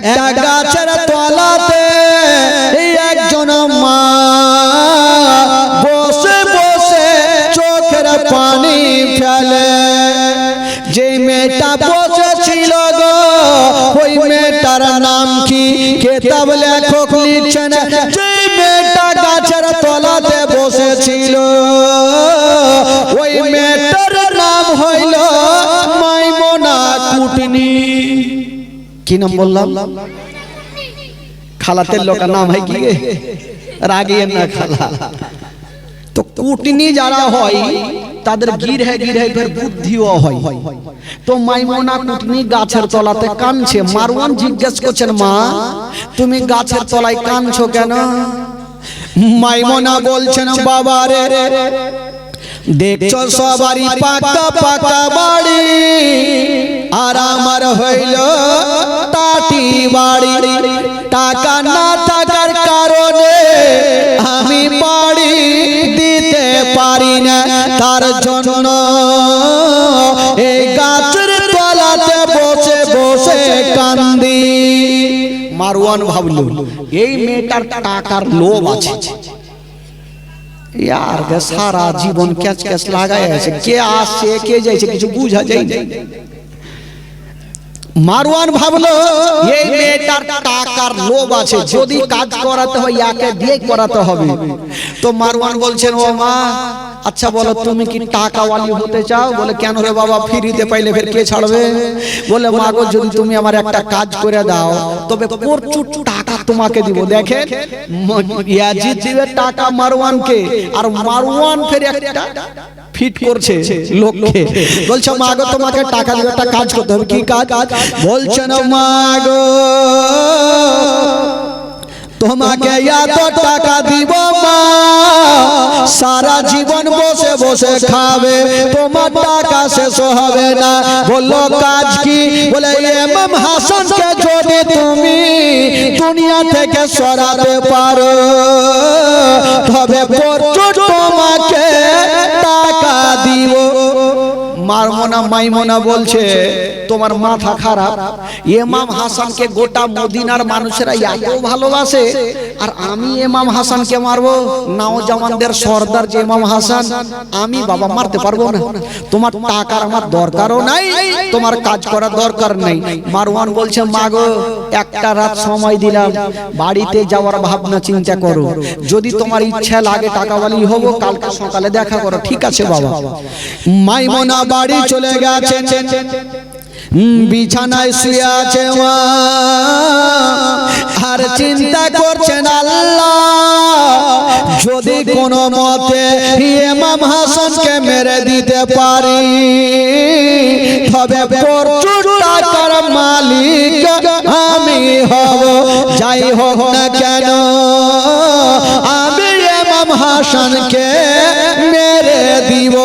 একটা গাছের তলাতে একজন মা বসে বসে চোখের পানি ফেলে। যে মেয়েটা বসেছিল গো ওই মেয়েটার নাম কি কিতাব লেখক লিখছেন, যে মেয়েটা গাছের তলাতে বসেছিল ওই মেয়েটার নাম হইল মাইমুনা কুটনি। কি নাম বললাম? খালাতের লোকের নাম হয় কি রাগিয়ে না খালা। তো কুটনি যারা হয় তাদের গিরহে ফের বুদ্ধিও হয়। তো মাইমুনা কুটনি গাছের তলাতে কাঁদছে। মারওয়ান জিজ্ঞেস করছেন, মা তুমি গাছের তলায় কাঁদছো কেন? মাইমুনা বলছেন, বাবা রে দেখছো সবারই পাকা পাকা বাড়ি আর আমার হইল টাটি বাড়ি। টাকা না থাকার কারণে আমি বাড়ি দিতে পারি না, তার জন্য এই গাছের তলাতে বসে বসে কান্দি। মারওয়ান ভাবলো এই মেয়েটার টাকার লোভ আছে, यार सारा जीवन कैच कैच लागाय আছে, কে আসছে কে যাইছে কিছু বুঝা যায় না। মারওয়ান ভাবলো এই মেয়েটার টাকার লোভ আছে, যদি কাজ করাতে হয় ইয়াকে দিয়ে করাতে হবে। তো মারওয়ান বলছেন, ও মা আচ্ছা বলো তুমি কি টাকাওয়ালি হতে চাও? বলে কেন রে বাবা, ফ্রিতে পাইলে ফের কে ছাড়বে? বলে মা গো যদি তুমি আমার একটা কাজ করে দাও তবে প্রচুর টাকা তোমাকে দিব। দেখেন ইয়াজিদ দিবে টাকা মারওয়ানকে, আর মারওয়ান ফের একটা ফিট করছে লোককে। বলছে মা গো তোমাকে টাকা দিব, একটা কাজ করতে হবে। কি কাজ? বলছে না মা গো তোমাকে এত টাকা দিব মা, সারা জীবন বসে বসে খাবে, তোমার টাকা শেষ হবে না। বললো কাজ কি? বলে ইমাম হাসানকে যদি তুমি দুনিয়া থেকে সরাতে পারো তবে প্রচুর তোমাকে টাকা দিব। মাইমুনা বলছে তোমার মাথা খারাপ, ইমাম হাসানকে গোটা মদিনার মানুষেরা এত ভালোবাসে আর আমি ইমাম হাসানকে মারবো? নওজওয়ানদের সর্দার যে ইমাম হাসান, আমি বাবা মারতে পারবো না। তোমার টাকার আমার দরকারও নাই, তোমার কাজ করার দরকার নেই। মারওয়ান বলছে মা গো একটা রাত সময় দিলাম, বাড়িতে যাওয়ার ভাবনা চিন্তা করো, যদি তোমার ইচ্ছা লাগে টাকাওয়ালি হবো কালকে সকালে দেখা করো। ঠিক আছে বাবা। মাইমুনা বাড়ি চলে গেছে, বিছানায় শুয়ে আছে মা আর চিন্তা করছেন আল্লাহ যদি কোনো মতে ইমাম হাসানকে মেরে দিতে পারি তবে প্রচুর টাকার মালিক আমি হব। যাই হোক না কেন আমি ইমাম হাসানকে মেরে দিব।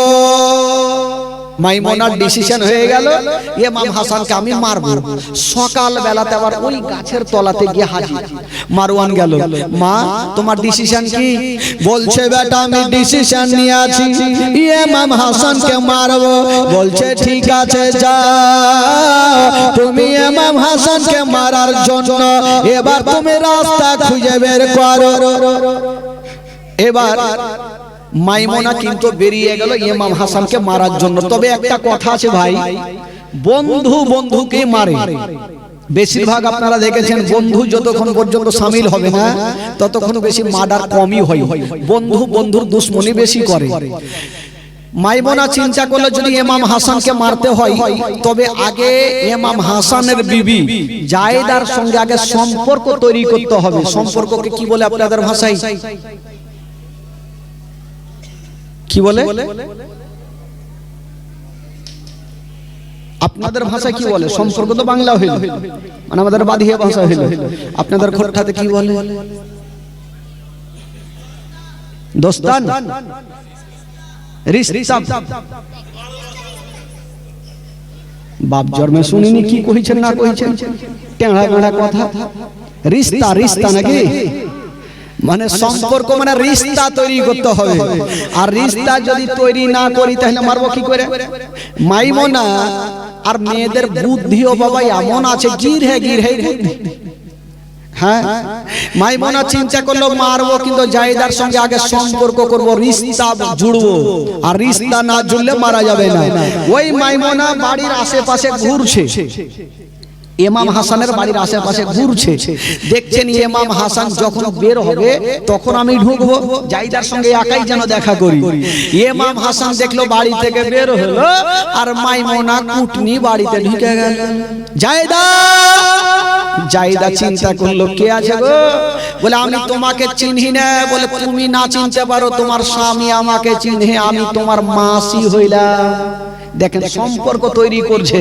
মাইমুনার ডিসিশন হয়ে গেল ইমাম হাসানকে আমি মারবো। সকাল বেলাতে আবার ওই গাছের তলাতে গিয়ে হাজির। মারওয়ান গেল, মা তোমার ডিসিশন কি? বলছে বেটা আমি ডিসিশন নিয়েছি ইমাম হাসানকে মারবো। বলছে ঠিক আছে যাও তুমি ইমাম হাসানকে মারার জন্য এবার তুমি রাস্তা খুঁজে বের করো। এবার মাইমুনা কিন্তু বেরিয়ে গেল ইমাম হাসানকে মারার জন্য। তবে একটা কথা আছে ভাই, বন্ধু বন্ধুকে মারে। বেশিরভাগ আপনারা দেখেছেন বন্ধু যতক্ষণ পর্যন্ত শামিল হবে না ততক্ষণ বেশি মার্ডার কমই হয়, বন্ধু বন্ধুর দুশ্মনী বেশি করে। মাইমুনা চিন্তা করলো যদি ইমাম হাসানকে মারতে হয় তবে আগে ইমাম হাসানের বিবি জায়েদার সঙ্গে আগে সম্পর্ক তৈরি করতে হবে। সম্পর্ককে কি বলে আপনাদের ভাষায়? কি বলে আপনাদের ভাষায়? কি বলে? সম্পর্ক তো বাংলা হইল, মানে আমাদের বাদিয়া ভাষা হইল। আপনাদের খোরঠাতে কি বলে? দোস্তান, রিশতা। বাপ জন্মে শুনিনি কি কইছেন না কইছেন, টেঁড়া বেড়া কথা। রিশতা রিশতা নাকি মানে সম্পর্ক, মানে রিশতা তৈরি করতে হবে। আর রিশতা যদি তৈরি না করি তাহলে মারবো কি করে? মাইমুনা আর মেয়েদের বুদ্ধিও বাবা এমন আছে, গির হে বুদ্ধি। হ্যাঁ, মাইমুনা চিন্তা করলো মারবো, কিন্তু জায়েদার সঙ্গে আগে সম্পর্ক করব, রিশতা জুড়বো, আর রিশতা না জুড়লে মারা যাবে না। ওই মাইমুনা বাড়ির আশেপাশে ঘুরছে, ইমাম হাসানের বাড়ির আশেপাশে ঘুরছে, দেখছেন ইমাম হাসান যখন বের হবে তখন আমি ঢুকবো, জায়েদার সঙ্গে একাই যেন দেখা করি। ইমাম হাসান দেখলো বাড়ি থেকে বের হলো, আর মাইমুনা কুটনি বাড়িতে ঢুকে গেল। জায়েদা, জায়েদা চিন্তা করলো কে আছে গো? বলে আমি তোমাকে চিনি না। বলে তুমি না চিনতে পারো, তোমার স্বামী আমাকে চিনে, আমি তোমার মাসি হইলাম। দেখেন সম্পর্ক তৈরি করছে।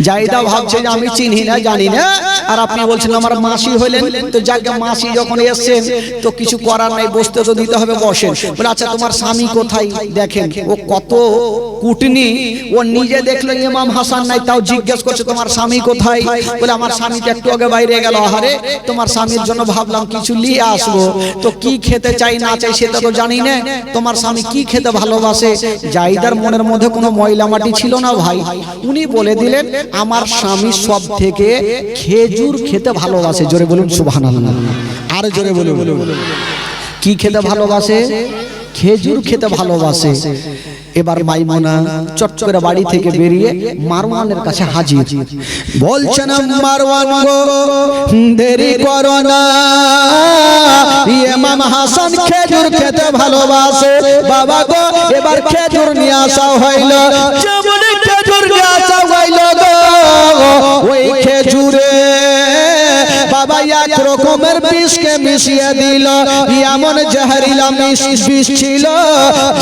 জায়েদা ভাবছে যে আমি চিনি না, জানি না, আর আপনি বলছেন আমার মাসি হইলেন, তো যাকে মাসি যখন এসেছেন তো কিছু করার নাই, বসতে তো দিতে হবে, বসেন। বলে আচ্ছা তোমার স্বামী কোথায়? দেখেন ও কত কুটনি, ও নিজে দেখলো ইমাম হাসান নাই, তাও জিজ্ঞেস করছে তোমার স্বামী কোথায়? বলে আমার স্বামী তো একটু আগে বাইরে গেল। আরে তোমার স্বামীর জন্য ভাবলাম কিছু নিয়ে আসবো, তো কি খেতে চাই না চাই সেটা তো জানি না, তোমার স্বামী কি খেতে ভালোবাসে? জায়েদার মনের মধ্যে কোনো ময়লা ছিল না ভাই, উনি বলে দিলেন আমার স্বামী সব থেকে খেজুর খেতে ভালোবাসে। জোরে বলুন সুবহানাল্লাহ, আর জোরে বলুন। কি খেতে ভালোবাসে? খেজুর খেতে ভালোবাসে। এবার মাইমুনা চট করে বাড়ি থেকে বেরিয়ে মারওয়ানের কাছে হাজির। বলছেন মারওয়ান গো দেরি করো না, ইমাম হাসান খেজুর খেতে ভালোবাসে। বাবা গো এবার খেজুর নিয়ে আসা হইল। যেমন খেজুর নিয়ে আসা হইল গো, ওই খেজুরে বাবা এক রকমের বিষকে মিশিয়ে দিল। এমন জহরিলা বিষ ছিল,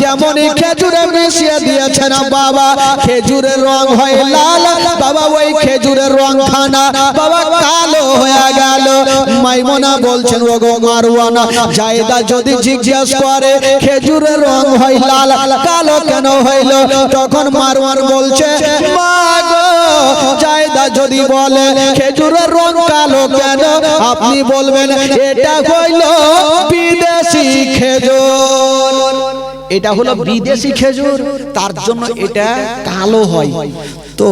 যেমন খেজুরে মিশিয়ে দিয়েছেন বাবা, খেজুরের রং হয় লাল, বাবা ওই খেজুরের রং খানা বাবা কালো হয়ে গেল। মাইমুনা বলছেন ও গো মারওয়ান, জায়েদা যদি জিজ্ঞেস করে খেজুরের রং হয় লাল, কালো কেন হইল? তখন মারওয়ান বলছে মা গো জায়েদা যদি বলে খেজুরের রং কালো কেন, আপনি বলবেন এটা হইল বিদেশি খেজুর, এটা হলো বিদেশি খেজুর, তার জন্য এটা কালো হয়। তো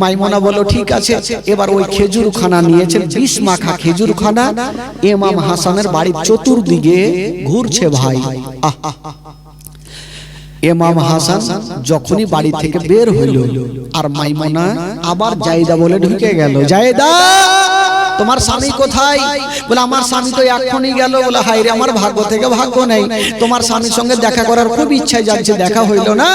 মাইমুনা বলল ঠিক আছে। এবার ওই খেজুর খানা নিয়েছেন, বিষ মাখা খেজুর খানা, ইমাম হাসানের বাড়ির চতুর্দিকে ঘুরছে ভাই। ইমাম হাসান যখনই বাড়ি থেকে বের হইল, আর মাইমুনা আবার জায়েদা বলে ঢুকে গেল। জায়েদা তোমার স্বামী কোথায়? বলে আমার স্বামী তো এখনই গেল। বলে হায় রে, আমার ভাগ্য থেকে ভাগ্য নেই, তোমার স্বামীর সঙ্গে দেখা করার খুব ইচ্ছা যাচ্ছে, দেখা হইল না।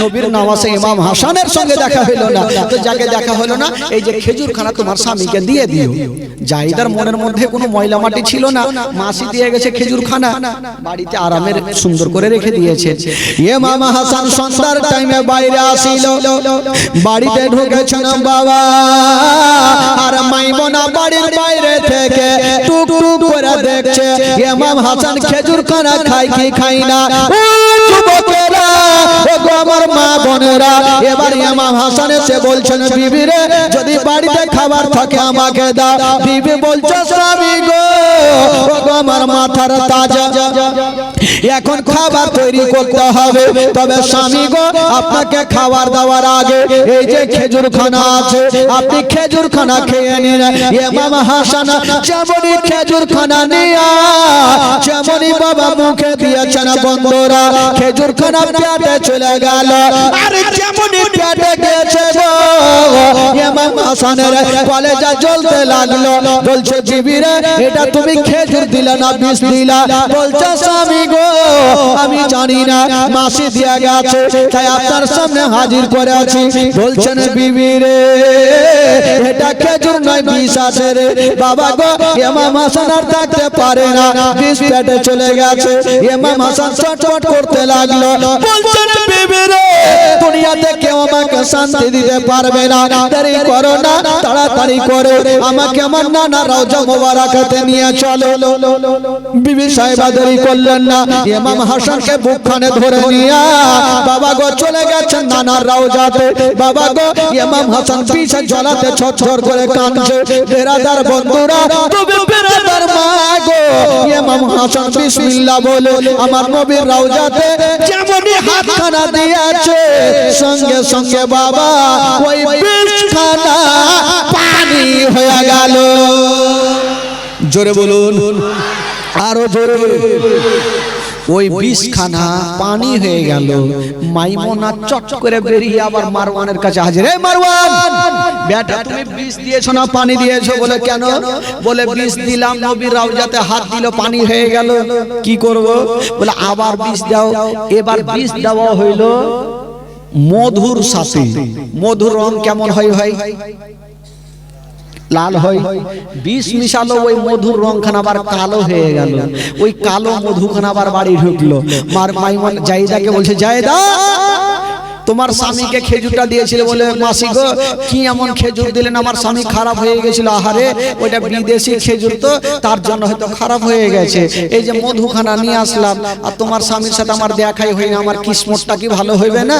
নবীর নওয়াজে ইমাম হাসানের সঙ্গে দেখা হইল না, তো যাকে দেখা হইল না, এই যে খেজুর খানা তোমার স্বামীকে দিয়ে দিও। জায়েদার মনের মধ্যে কোনো ময়লা মাটি ছিল না, মাসি দিয়ে গেছে খেজুর খানা, বাড়িতে আরামের সুন্দর করে রেখে দিয়েছে। ইমাম হাসান সন্ধ্যার টাইমে বাইরে আসিল, বাড়িতে ঢুকেছেন বাবা, আর মাইমুনা বাড়ির বাইরে থেকে টুক টুক করে দেখছে ইমাম হাসান খেজুর খানা খায় কি খায় না। যুবকেরা, আমার মা বোনেরা, এবার ইমাম হাসান এসে বলছেন বিবি রে যদি বাড়িতে খাবার থাকে আমাকে দাও। বিবি বলছে স্বামী গো আমার মাথার তাজা, এখন খাবার তৈরি করতে হবে, তবে স্বামী গো আপনাকে খাবার দেওয়ার আগে এই যে খেজুর খানা আছে, আপনি খেজুর খানা খেয়ে নিন। ইমাম হাসান যেমনই খেজুর খানা নিয়া যেমনই বাবা মুখে দিয়েছেন, বন্ধুরা খেজুর খানা পেটে চলে গেল, আর যেমনই পেটে গেছে গো ইমাম হাসানের কলেজা জ্বলতে লাগলো। বলছে বিবি রে এটা তুমি খেজুর দিলা না বিষ দিলা? বলছে স্বামী গো আমি জানি না, মাসি দিয়া গেছে তাই আপনার সামনে হাজির করে আছি। বলছেন বিবি রে এটা খেজুর নয় বিষ আছে রে। বাবা গো ইমাম হাসান আর থাকতে পারে না, বিষ পেটে চলে গেছে। ইমাম হাসান চটপট করতে লাগলো। বলছেন বিবি রে দুনিয়াতে কেউ আমাকে শান্তি দিতে পারবে না, দেরি করো না, তাড়াতাড়ি করো, আমাকে আমার নানা রওজা মোবারকাতে নিয়ে চলো। বিবি সাহেবা দেরি করলেন না, ইমাম হাসানকে বুকখানে ধরে নিয়ে বাবা গো চলে গেছেন নানার রওজাতে। বাবা গো ইমাম হাসান পিছে জ্বলাতে ছটছট করে কাঁদছে। বেরাদার বন্ধুরা, তবে বেরাদার মা গো ইমাম হাসান বিসমিল্লাহ বলে আমার নবীর রওজাতে যেমনই হাতখানা দিয়েছে, সঙ্গে সঙ্গে বাবা ওই বিষখানা পানি হয়ে গেল। জোরে বলুন, আরো জোরে। ওই বিষখানা পানি হয়ে গেল। মাইমুনা চট করে বেরিয়ে আবার মারওয়ানের কাছে হাজির। এই মারওয়ান, বেটা তুমি বিষ দিয়েছো না পানি দিয়েছো? বলে কেন? বলে বিষ দিলাম, নবীর রওজাতে হাত দিল, পানি হয়ে গেল, কি করব? বলে আবার বিষ দাও। এবার বিষ দেওয়া হইল মধুর সাথে। মধুর রং কেমন হয় ভাই? লাল হয়। বিষ মিশালো, ওই মধুর রংখানা আবার কালো হয়ে গেল। ওই কালো মধুখানা আবার বাড়ি ঢুকলো। মাইমুনা জায়েদাকে বলছে, জায়েদা তোমার স্বামীকে খেজুরটা দিয়েছিল বলে মাসি গো কি এমন খেজুর দিলেন, আমার স্বামী খারাপ হয়ে গেছিল। আহারে ওইটা বিদেশি খেজুর তো, তার জন্য হয়তো খারাপ হয়ে গেছে। এই যে মধুখানা নিয়ে আসলাম, আর তোমার স্বামীর সাথে আমার দেখাই হয়নি, আমার কিসমতটা কি ভালো হইবে না?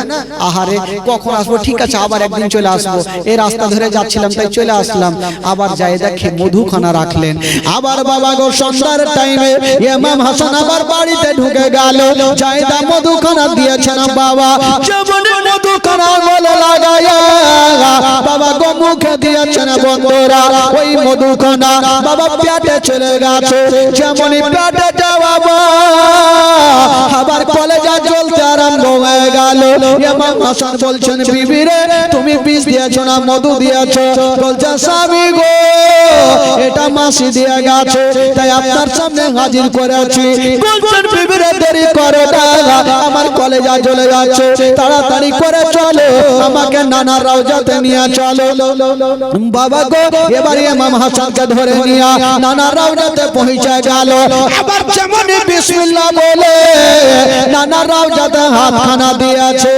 আহারে কখন আসবো? ঠিক আছে আবার একদিন চলে আসবো, এই রাস্তা ধরে যাচ্ছিলাম তাই চলে আসলাম। আবার যাই দেখে মধুখানা রাখলেন। আবার বাবা গো সন্ধ্যার টাইমে ইমাম হাসান আবার বাড়িতে ঢুকে গেল। জায়েদা মধুখানা দিয়েছেন বাবা, যেমন মধুখানা গলে লাগায়া বাবা গো মুখে দিয়েছেন বন্ধুরা, ওই মধুখানা বাবা পেটে চলে গেছে। যেমনই পেটে যাওয়া আবার কলেজা জ্বলতে আরম্ভ হয়ে গেল। ইমাম হাসান বলছেন, বিবি রে তুমি বিষ দিয়েছো না মধু দিয়েছো? বলছে স্বামী গো এটা মাসি দিয়ে গেছে, তাই আপনার সামনে হাজির করেছি। বলছেন বিবি রে দেরি করো না, আমার কলেজা জ্বলে যাচ্ছে, তাড়াতাড়ি করে চলো, আমাকে নানা রওজাতে নিয়ে চলো। বাবা গো এবার ইমাম হাসানকে ধরে নিয়ে নানা রওজাতে পৌঁছে গেল। আবার যেমন বিসমিল্লাহ বলে নানা রওজাতে হাতখানা দিয়েছে,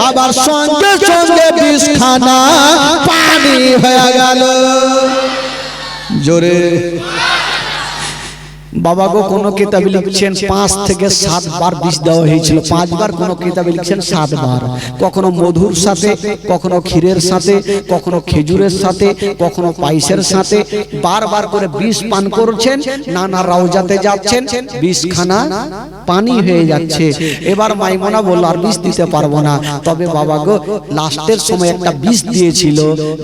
আবার সঙ্গে সঙ্গে বিষখানা পানি হয়ে গেল। জোরে বাবা গো কোন কিতাবে লিখছেন 5 থেকে 7 বার বিষ দেওয়া হয়েছিল। 5 বার, কোন কিতাবে লিখছেন 7 বার। কখনো মধুর সাথে, কখনো ক্ষীরের সাথে, কখনো খেজুরের সাথে, কখনো পায়েসের সাথে বারবার করে বিষ পান করছেন। নানা রওজাতে যাচ্ছেন, বিষখানা পানি হয়ে যাচ্ছে। এবার মাইমুনা বলল আর বিষ দিতে পারবো না। তবে বাবা গো লাস্টের সময় একটা বিষ দিয়েছিল,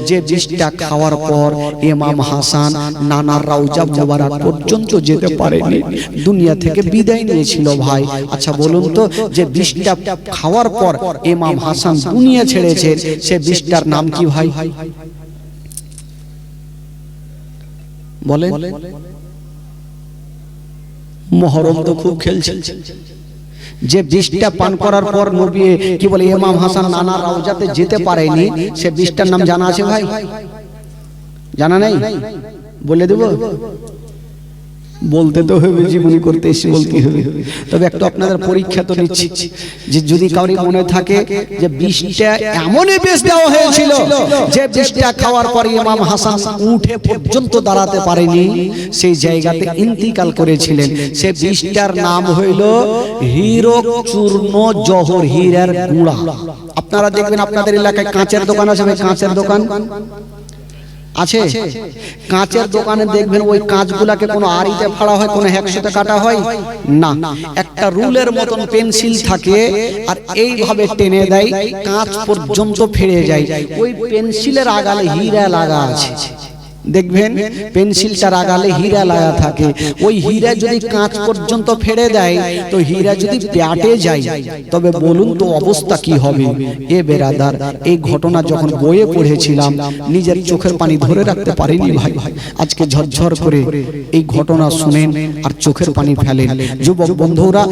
যে বিষটা খাওয়ার পর ইমাম হাসান নানা রওজা মোবারক পর্যন্ত যেতে পারেনি, দুনিয়া থেকে বিদায় নিয়েছিল। ভাই আচ্ছা বলুন তো, যে বিষটা খাওয়ার পর ইমাম হাসান দুনিয়া ছেড়েছে, সে বিষটার নাম কি ভাই? বলেন। মহরম তো খুব খেলছে। যে বিষটা পান করার পর নবী কি বলে ইমাম হাসান নানা রওজাতে যেতে পারেনি, সে বিষটার নাম জানা আছে ভাই? জানা নেই? বলে দেব? বলতে তো হবে, জীবনী করতে এসে বলতে হবে। তবে একটু আপনাদের পরীক্ষা তো নিচ্ছি, যে যদি কাউরি মনে থাকে যে বিষটা এমনই বিষ দেওয়া হয়েছিল যে বিষটা খাওয়ার পর ইমাম হাসান উঠে পর্যন্ত দাঁড়াতে পারেনি, সেই জায়গাতে ইন্তিকাল করেছিলেন। সে বিষটার নাম হইল হীরক চূর্ণ জহর, হীরার গুঁড়া। আপনারা দেখবেন আপনাদের এলাকায় কাঁচের দোকান আছে, কাঁচের দোকান আছে, কাঁচের দোকানে দেখবেন ওই কাঁচগুলাকে কোনো আড়িতে ফাড়া হয়, কোনো হ্যাকশোতে কাটা হয় না, একটা রুলের মতন পেন্সিল থাকে, আর এইভাবে টেনে দেয়, কাঁচ পর্যন্ত ফেড়ে যায়। ওই পেন্সিলের আগালে হীরা লাগা আছে, দেখবেন পেন্সিলটার আগালে হীরা লাগা থাকে। ওই হীরা যদি কাঁচ পর্যন্ত ফেড়ে দেয়, তো হীরা যদি পেটে যায়, তবে বলুন তো অবস্থা কি হবে? এ বেরাদার, এই ঘটনা যখন বইয়ে পড়েছিলাম নিজের চোখের পানি ধরে রাখতে পারিনি ভাই। আজকে ঝরঝর করে এই ঘটনা শুনেন আর চোখের পানি ফেলেন। যুবক বন্ধুরা,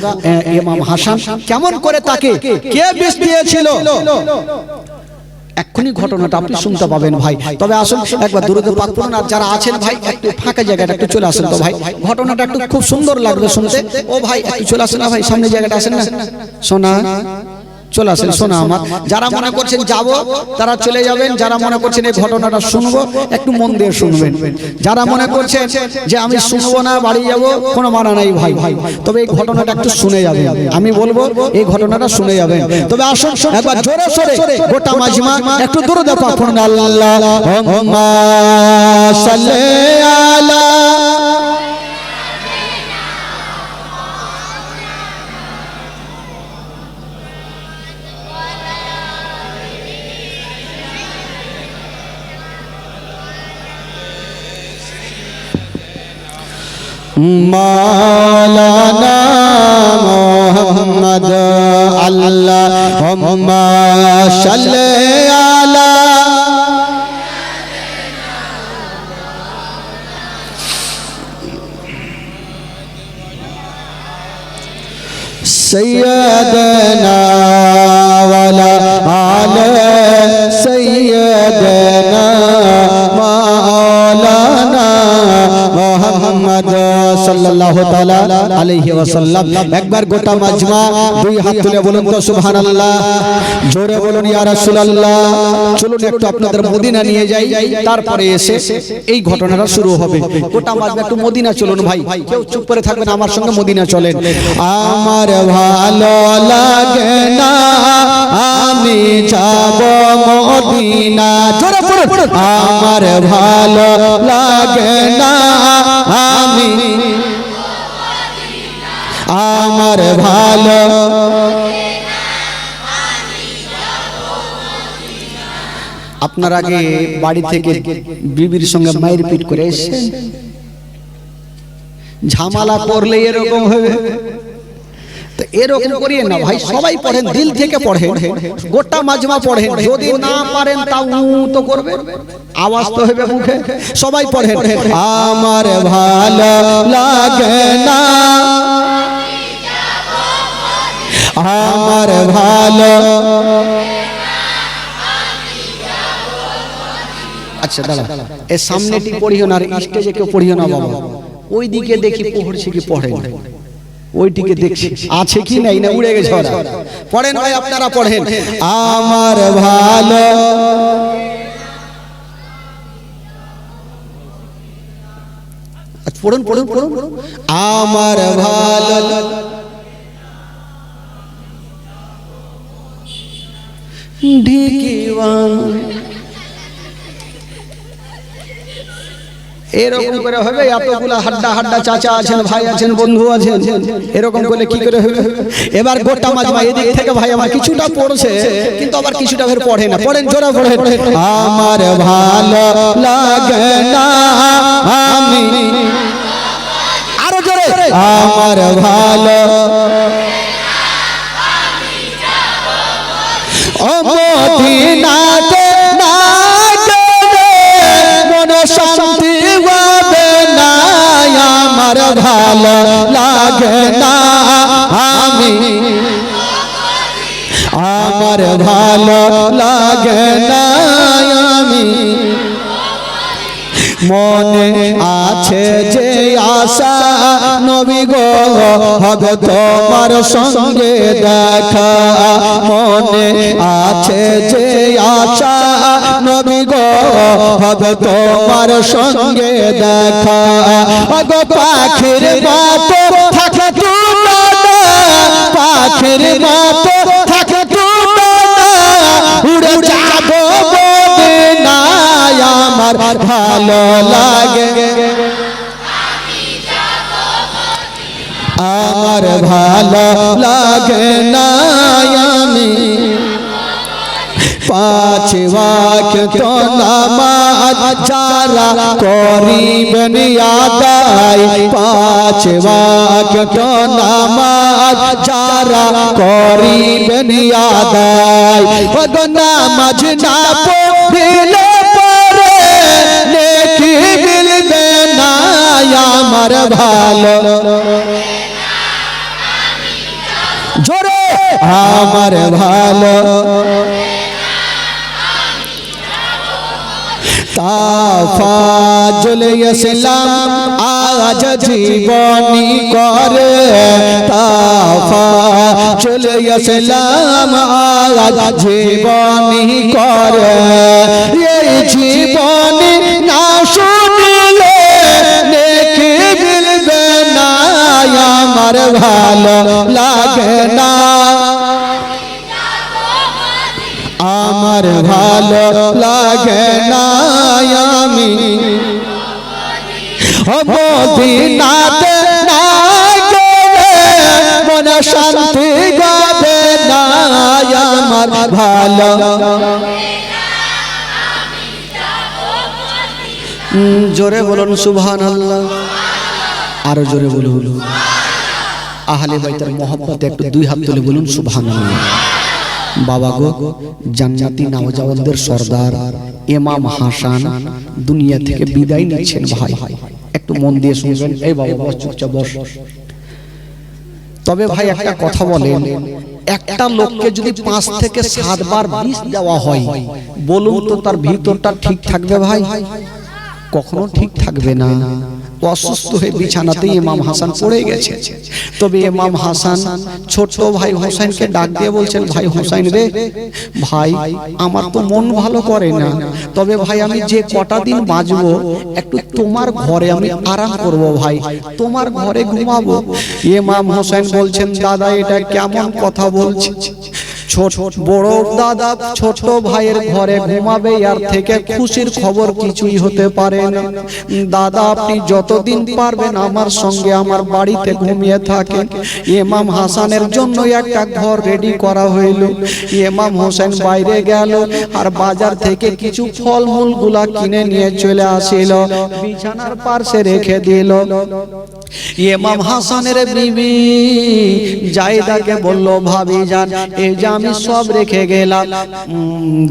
ইমাম হাসান কেমন করে তাকে কে বিষ দিয়েছিল, এক্ষুনি ঘটনাটা আপনি শুনতে পাবেন ভাই। তবে আসুন একবার দূরে পাক পড়ুন, আর যারা আছেন ভাই একটু ফাঁকা জায়গাটা একটু চলে আসেন তো ভাই, ঘটনাটা একটু খুব সুন্দর লাগবে শুনতে। ও ভাই একটু চলে আসেন না ভাই, সামনে জায়গাটা আসেন না, শোনা চলে আসেন। শোনা আমার, যারা মনে করছেন যাব তারা চলে যাবেন, যারা মনে করছেন এই ঘটনাটা শুনবো একটু মন দিয়ে শুনবেন, যারা মনে করছেন যে আমি শুনবো না বাড়ি যাব, কোনো মানা নাই ভাই। তবে এই ঘটনাটা একটু শুনে যাবেন, আমি বলবো এই ঘটনাটা শুনে যাবেন। তবে আসুন একবার জোরে সোরে গোটা মাজমা একটু দূরে দেখো পড়ুন, আল্লাহুম্মা সাল্লি আলা মাওলানা মুহাম্মদ আল্লাহুম্মা সাল্লি আলা سيدنا ولا على سيدنا مولانا محمد সাল্লাল্লাহু তাআলা আলাইহি ওয়াসাল্লাম। একবার গোটা মাজমা দুই হাত তুলে বলুন তো সুবহানাল্লাহ, জোরে বলুন ইয়া রাসূলুল্লাহ। চলুন একটু আপনাদের মদিনা নিয়ে যাই, তারপরে এসে এই ঘটনাটা শুরু হবে। গোটা মাজমা একটু মদিনা চলুন ভাই, কেউ চুপ করে থাকবেন, আমার সঙ্গে মদিনা চলেন। আমার ভালো লাগে না আমি যাব মদিনা, জোরে পড়ুন। আমার ভালো লাগে না আমি, আমার ভালো আপনার আগে বাড়ি থেকে বিবির সঙ্গে মায়ের পিট করে এসে ঝামেলা করলে এরকম হবে, তো এরকম করিয়ে না ভাই। সবাই পড়েন, দিল থেকে পড়েন, গোটা মাজমা পড়েন। যদি না পারেন তাও তো করবে, আওয়াজ তো হবে মুখে। সবাই পড়েন, আমার ভালো লাগে না আমার ভালো। আচ্ছা দাঁড়া, এর সামনেটি পড়িও না, আর স্টেজে কেউ পড়িও না বাবা। ওই দিকে দেখি পড়ছে কি পড়ে, ওইটিকে দেখছি আছে কি নাই, না উড়ে গেছে ওরা। পড়েন ভাই, আপনারা পড়েন, আমার ভালো পড়ুন পড়ুন পড়ুন, আমার ভালো ঢিকিওয়ান। এরকম করে হবে? এতগুলা হাড্ডা হাড্ডা চাচা আছেন, ভাই আছেন, বন্ধু আছেন, এরকম করলে কি করে হবে? এবার গোটা মাজমা এদিক থেকে ভাই আমার কিছুটা পড়ছে, কিন্তু আবার কিছুটা ফের পড়ে না। পড়েন, জোরে পড়েন, আমার ভালো লাগে না আমি, আরো জোরে, আমার ভালো ও মদিনাতে না গেলে মনে শান্তি হবে না, আমার ভালো লাগে না আমি, আমার ভালো লাগে না আমি। মনে আছে যে আশা নবী গো হবে তোমার সঙ্গে দেখা, মনে আছে যে আশা নবী গো হবে তোমার সঙ্গে দেখা। গো পাখির মতো থাকে তুমি, পাখির মতো থাকে তুমি, উড়ে যাবো মদিনায়, আমার ভালো লাগে, আমার ভালো লাগে না আমি। পাঁচ ওয়াক্ত নামাজ যারা করিবেন আদায়, পাঁচ ওয়াক্ত নামাজ যারা করিবেন আদায়, ওগো নামাজ না পড়লে পরে নেকি মিলবে না, আমার ভালো জোরে, আমার ভালো তাফাজুল ইসলাম আজ জীবনী করে, তাফাজুল ইসলাম আজ জীবনী করে। এই জীবনী না শুনলে নেকি মিলবে না, আমার ভালো লাগে না, আমার ভালো লাগে না আমি। মদিনাতে না গেলে মনে শান্তি পাবে না, আমার ভালো। জোরে বলুন সুবহানাল্লাহ। আরো জোরে বলুন আহলে বাইতের মহব্বতে একটু দুই হাত তুলে বলুন সুবহানাল্লাহ। বাবা গো, জান্নাতি নওজওয়ানদের সরদার ইমাম হাসান দুনিয়া থেকে বিদায় নিচ্ছেন। ভাই একটু মন দিয়ে শুনবেন। এই বাবা বস, চুপচাপ বস। তবে ভাই একটা কথা বলেন, একটা লোককে যদি 5 থেকে 7 বার বিষ দেওয়া হয়, বলুন তো তার ভিতরটা ঠিক থাকবে ভাই? কখনো ঠিক থাকবে না। অসুস্থ হয়ে বিছানাতে ইমাম হাসান পড়ে গেছে। তবে ইমাম হাসান ছোট ভাই হোসেনকে ডাক দিয়ে বলছেন, ভাই হোসেন রে, ভাই আমার তো মন ভালো করে না, তবে ভাই আমি যে কটা দিন বাঁচবো একটু তোমার ঘরে আমি আরাম করব, ভাই তোমার ঘরে ঘুমাবো। ইমাম হোসেন বলছেন, দাদা এটা কেমন কথা বলছে? ছোট বড় দাদা ছোট ভাইয়ের ঘরে ঘুমাবে, আর থেকে খুশির খবর কিছুই হতে পারে না। দাদা আপনি যতদিন পারবেন আমার সঙ্গে আমার বাড়িতে ঘুমিয়ে থাকেন। ইমাম হাসানের জন্য একটা ঘর রেডি করা হইল। ইমাম হোসেন বাইরে গেল আর বাজার থেকে কিছু ফলমূল গুলা কিনে নিয়ে চলে আসিল, বিছানার পাশে রেখে দিল। ইমাম হাসানের বিবি জায়দাকে বলল, ভাবি জান এই যে আমি সব রেখে গেলাম,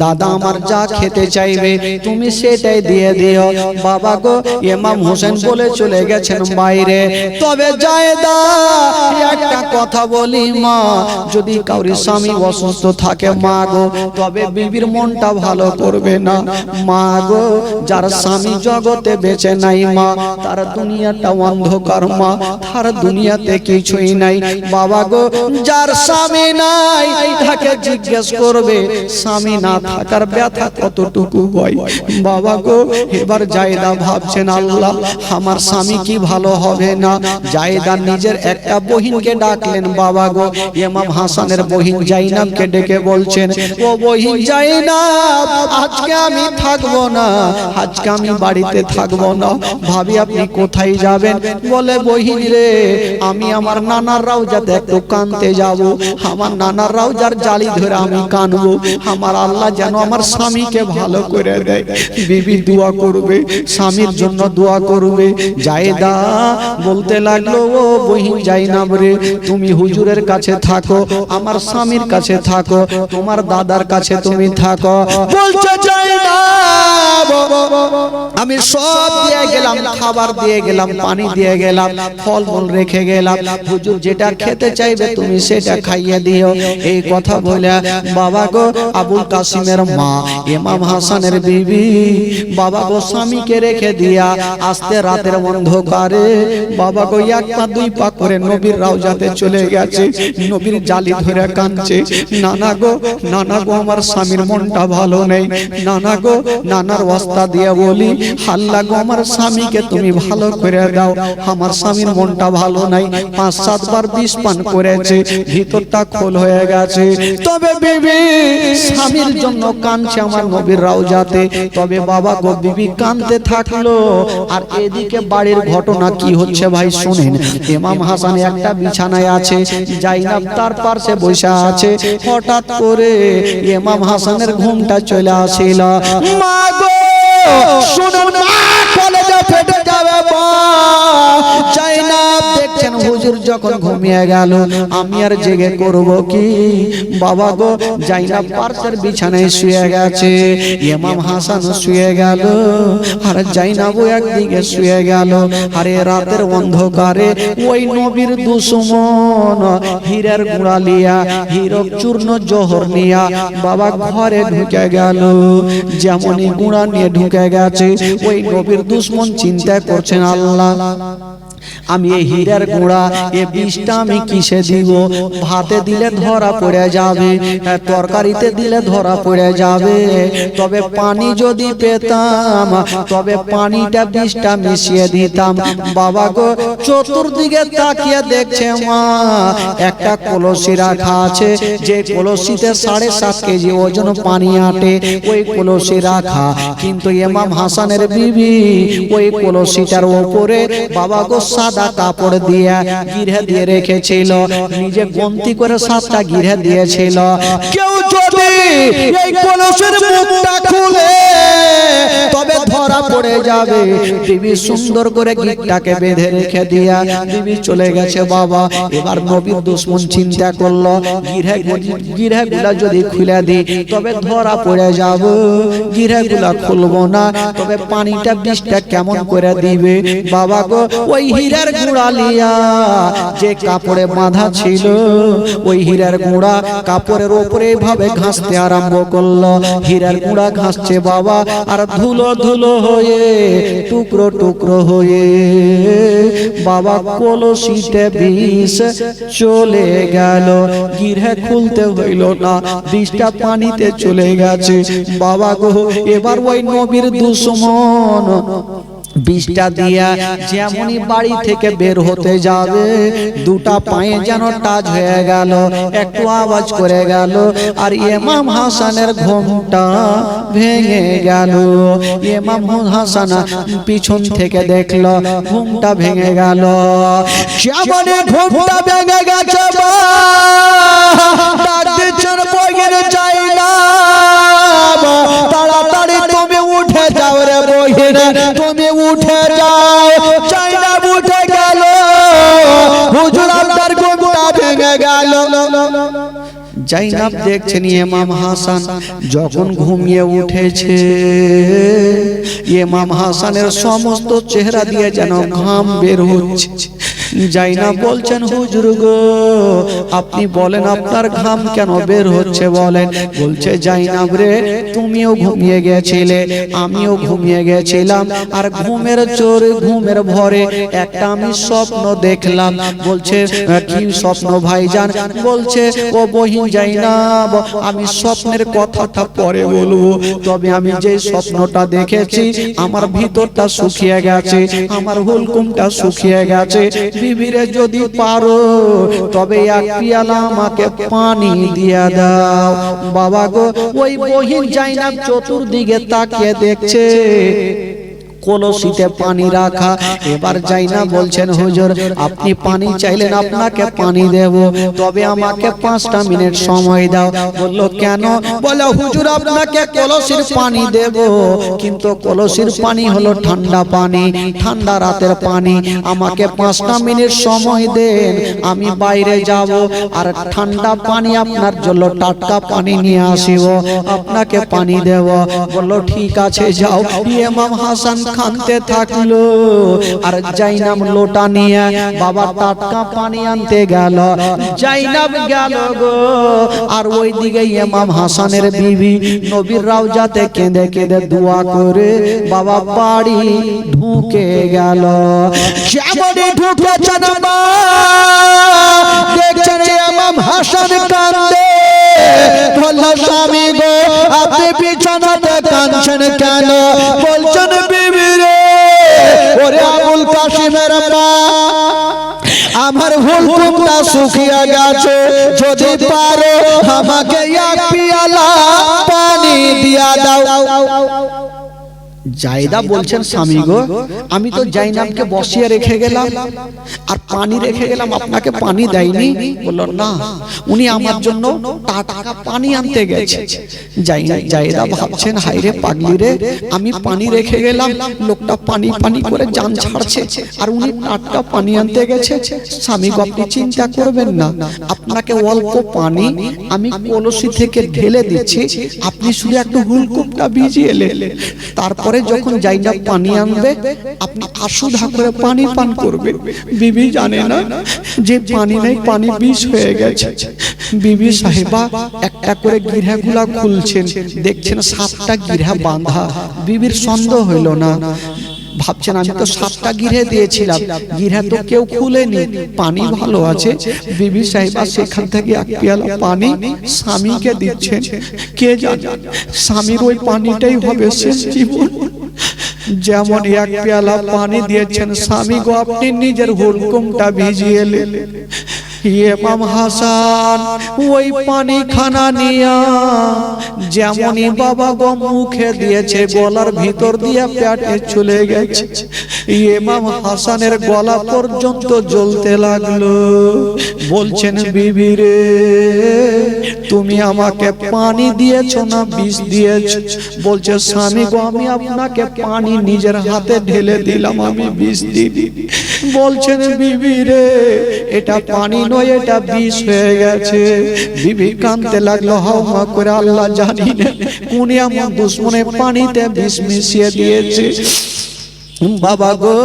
দাদা আমার যা খেতে চাইবে তুমি সেটাই দিয়ে দিও। বাবা গো, ইমাম হোসেন বলে চলে গেছেন বাইরে। তবে জায়দা একটা কথা বলি মা, যদি কাউরি স্বামী অসুস্থ থাকে মা গো, তবে বিবির মনটা ভালো করবে না মা গো। যার স্বামী জগতে বেঁচে নাই মা, তার দুনিয়াটা অন্ধকার মা, তার দুনিয়াতে কিছুই নাই। বাবা গো, যার স্বামী নাই তাকে জিজ্ঞেস করবে স্বামী না থাকার ব্যথা কতটুকু হয়। বাবা গো, এবার জায়দা ভাবছেন, আল্লাহ আমার স্বামী কি ভালো হবে না। জায়দা নিজের একটা বহিনকে ডাকলেন। বাবা গো, ইমাম হাসানের বহিন জাইনাবকে ডেকে বলছেন, ও বহিন জাইনাব, আজকে আমি থাকবো না, আজকে আমি বাড়িতে থাকবো না। ভাবি আপনি কোথায় যাবেন? বলে, বহিন রে, আমি আমার নানার রাউজাতে একটু কানতে যাব। আমার নানার রাউজার জালি ধরে আমি কানবো, আমার আল্লাহ যেন আমার স্বামীকে ভালো করে দেয়। বিবি দোয়া করবে, স্বামীর জন্য দোয়া করবে। জায়দা বলতে লাগলো, ও বহিন জাইনাব রে, তুমি হুজুরের কাছে থাকো, আমার স্বামীর কাছে থাকো, তোমার দাদার কাছে তুমি থাকো। বলছে জাইনাব, আমি সব দিয়ে গেলাম, খাবার দিয়ে গেলাম, পানি দিয়ে গেলাম, ফলমূল রেখে গেলাম, হুজুর যেটা খেতে চাইবে তুমি সেটা খাইয়ে দিও। এই কথা বলে বাবা গো, আবুল কাসিমের মা ইমাম হাসানের বিবি বাবা গো স্বামীকে রেখে দিয়া আস্তে রাতের অন্ধকারে বাবা গো এক পা দুই পা করে নবীর রাউজাতে চলে গেছে। নবীর জালি ধরে কাঁদছে, নানা গো, নানা গো, আমার স্বামীর মনটা ভালো নেই। নানা গো, নানার ওয়াস্তা দিয়ে বলি, আল্লাহ গো আমার স্বামীকে তুমি ভালো করে দাও, আমার স্বামীর মনটা ভালো নাই। 5-7 বার বিষ পান করেছে, ভিতরটা খোল হয়ে গেছে। তবে বিবি স্বামীর জন্য কাঁদছে আমার নবীর রাউজাতে। তবে বাবা গো, বিবি কাঁদতে থাকলো। আর এদিকে বাড়ির ঘটনা কি হচ্ছে ভাই শুনেন। ইমাম হাসান একটা বিছানায় আছে, জাইনাব তার পাশে বসে আছে। হঠাৎ করে ইমাম হাসানের ঘুমটা চলে আসিল। মা গো শুনুন, মা কলেজে ফেটে যাবে মা। জাইনাব দেখছেন হুজুর যখন ঘুমিয়ে গেল, আমি আর জেগে করব কি? বাবা গো, জাইনাব পাশের বিছানায় শুয়ে গেছে, ইমাম হাসান শুয়ে গেল, আর জাইনাবও একদিকে শুয়ে গেল। আরে রাতের অন্ধকারে ওই নবীর দুশমন হীরার গুঁড়া লিয়া, হীরক চূর্ণ জোহর নিয়া বাবা ঘরে ঢুকে গেল। যেমনই গুঁড়া নিয়ে ঢুকে গেছে, ওই নবীর দুশমন চিন্তা করছেন, আল্লাহ আমি এই হীরার গুঁড়া এই বিষটা আমি কিসে দিব? ভাতে দিলে ধরা পড়ে যাবে, তরকারিতে দিলে ধরা পড়ে যাবে। তবে পানি যদি পেতাম, তবে পানিটা বিষটা মিশিয়ে দিতাম। বাবা গো, চতুর্দিকে তাকিয়ে দেখছে মা, একটা কলসি রাখা আছে, যে কলসিতে 7.5 কেজি ওজন পানি আটে, ওই কলসি রাখা। কিন্তু ইমাম হাসানের বিবি ওই কলসিটার উপরে বাবা গো সাদা কাপড় দিয়ে গিরে দিয়ে রেখেছিল, নিজে গন্তি করে 7টা গিরে দিয়েছিল। কেউ যদি এই কলসের মুখটা খুলে তবে ধরা পড়ে যাবে। বিবি সুন্দর করে গিটটাকে বেঁধে রেখে দিয়া বিবি চলে গেছে বাবা। এবার নবীর দুশমন চিন্তা করলো গিরাগুলা যদি খুলে দিই তবে ধরা পড়ে যাব, গিরাগুলা খুলবো না তবে পানিটা বিষটা কেমন করে দিবে। বাবা গো ওই হীরার গুঁড়া লিয়া যে কাপড়ে বাঁধা ছিল ওই হীরার গুঁড়া কাপড়ের উপরে ভাবে ঘাসতে আরম্ভ করলো। হীরার গুঁড়া ঘাসছে বাবা, আর ধুলো ধুলো হয়ে টুকরো টুকরো হয়ে বাবা কলসিতে বিষ চলে গেল। গিরা খুলতে হইল না, বিষটা পানিতে চলে গেছে। বাবা গো এবার ওই নবীর দুশমন বিষটা দিয়া যেমনই বাড়ি থেকে বের হতে যাবে দুটা পায়ে যেন টাচ হয়ে গেল, একটু আওয়াজ করে গেল, আর ইমাম হাসানের ঘুমটা ভেঙে গেল। ইমাম হাসান পিছন থেকে দেখলো ঘুমটা ভেঙে গেল। যেমনই ঘুমটা ভেঙে গেছে তাড়াতাড়ি তুমি উঠে যাও রে বহিন, তুমি উঠে যাও। চাইনাব উঠে গেল, হুজুর আপনার ঘুমটা ভেঙে গেল। জাইনাব দেখছেন ইমাম হাসান যখন ঘুমিয়ে উঠেছে ইমাম হাসানের সমস্ত চেহারা দিয়ে যেন ঘাম বের হচ্ছে। জাইনাব বলছেন হুজুর গো আপনি বলেন আপনার ঘাম কেন বের হচ্ছে বলেন। বলছে জাইনাব রে তুমিও ঘুমিয়ে গেছিলে আমিও ঘুমিয়ে গেছিলাম, আর ঘুমের চোর ঘুমের ভরে একটা আমি স্বপ্ন দেখলাম। বলছে কি স্বপ্ন ভাইজান? বলছে ও বহিন জাইনাব আমি স্বপ্নের কথাটা পরে বলবো, তবে আমি যে স্বপ্নটা দেখেছি আমার ভিতরটা শুকিয়ে গেছে, আমার হুলকুমটা শুকিয়ে গেছে। বিবিরে যদি পারো তবে এক পিয়ালা আমাকে পানি দিয়া দাও। বাবা গো ওই বহিন জাইনাব চতুর্দিকে তাকিয়ে দেখছে কলসিতে পানি রাখা। এবার জাইনাব বলছেন হুজুর আপনি পানি চাইলেন আপনাকে পানি দেব, তবে আমাকে 5টা মিনিট সময় দাও। বলল কেন? বলে হুজুর আপনাকে কলসির পানি দেব, কিন্তু কলসির পানি হলো ঠান্ডা পানি, ঠান্ডা রাতের পানি। আমাকে 5টা মিনিট সময় দেন, আমি বাইরে যাব আর ঠান্ডা পানি আপনার জন্য টাটকা পানি নিয়ে আসিব, আপনাকে পানি দেব। বলল ঠিক আছে যাও। ইমাম হাসান খানতে থাকলো আর জাইনাব লোটা নিয়ে বাবা টাটকা পানি আনতে গেল। জাইনাব গেল গো, আর ওইদিকে ইমাম হাসানের বিবি নবীর রওজাতে কেঁদে কেঁদে দোয়া করে বাবা বাড়ি ঢুকে গেল। যেমনই ঢুকেছেন দেখছেন ইমাম হাসান কাঁদে। বলল স্বামী গো আপনি বিছানাতে কাঁদছেন কেন? বলছেন বিবি রে ওরে আবুল কাসিমের মা আমার হুলকুমটা শুকিয়ে গেছে, যদি পারো আমাকে এক পিয়ালা পানি দিয়া দাও। জায়দা বলছেন স্বামী গো আমি তো জাইনাবকে বসিয়ে রেখে গেলাম আর পানি রেখে গেলাম, আপনাকে পানি দেয়নি? বলল না উনি আমার জন্য টাটকা পানি আনতে গেছে। জায়দা ভাবছেন হায়রে পাগলি রে, আমি পানি রেখে গেলাম লোকটা পানি পানি করে জান ছাড়ছে আর উনি টাটকা পানি আনতে গেছে। স্বামী গো আপনি চিন্তা করবেন না, আপনাকে অল্প পানি আমি কলসি থেকে ঢেলে দিচ্ছি, আপনি শুধু একটু হুলকুমটা ভিজিয়ে নেন, তারপরে যখন জাইনাব পানি আনবে আপনি আশুধা করে পানি পান করবেন। বিবি জানে না যে পানি নেই, পানি বিষ হয়ে গেছে। বিবি সাহেবা একটা করে গিরাগুলা খুলছেন, দেখছেন 7টা গিরা বাঁধা। বিবির সন্দেহ হইল না, ভাবছেন আমি তো 7টা গিরে দিয়েছিলাম, গিরা তো কেউ খুলেনি, পানি ভালো আছে। বিবি সাহেবা সেখান থেকে এক পেয়ালা পানি স্বামীকে দিচ্ছেন। কে জানে স্বামীর ওই পানিটাই হবে শেষ জীবন। যেমন এক পেয়ালা পানি দিয়েছেন, স্বামী গো আপনি নিজের হুলকুমটা ভিজিয়ে নেন। ইমাম হাসান ওই পানি খানা নিয়া যেমনই বাবা গো মুখে দিয়েছে গলার ভিতর দিয়ে পেটে চলে গেছে। ইমাম হাসানের গলা পর্যন্ত জ্বলতে লাগলো। বলছেন বিবি রে, তুমি আমাকে পানি দিয়েছ না বিষ দিয়েছ? বলছে স্বামী গো, আমি আপনাকে পানি নিজের হাতে ঢেলে দিলাম, আমি বিষ দিই। বলছেন বিবি রে, এটা পানি নয়, এটা বিষ হয়ে গেছে। বিবি কাঁদতে লাগলো, হাওয়া করে আল্লাহ জানি না কোন এমন দুশ্মনে পানিতে বিষ মিশিয়ে দিয়েছে। বাবা গো,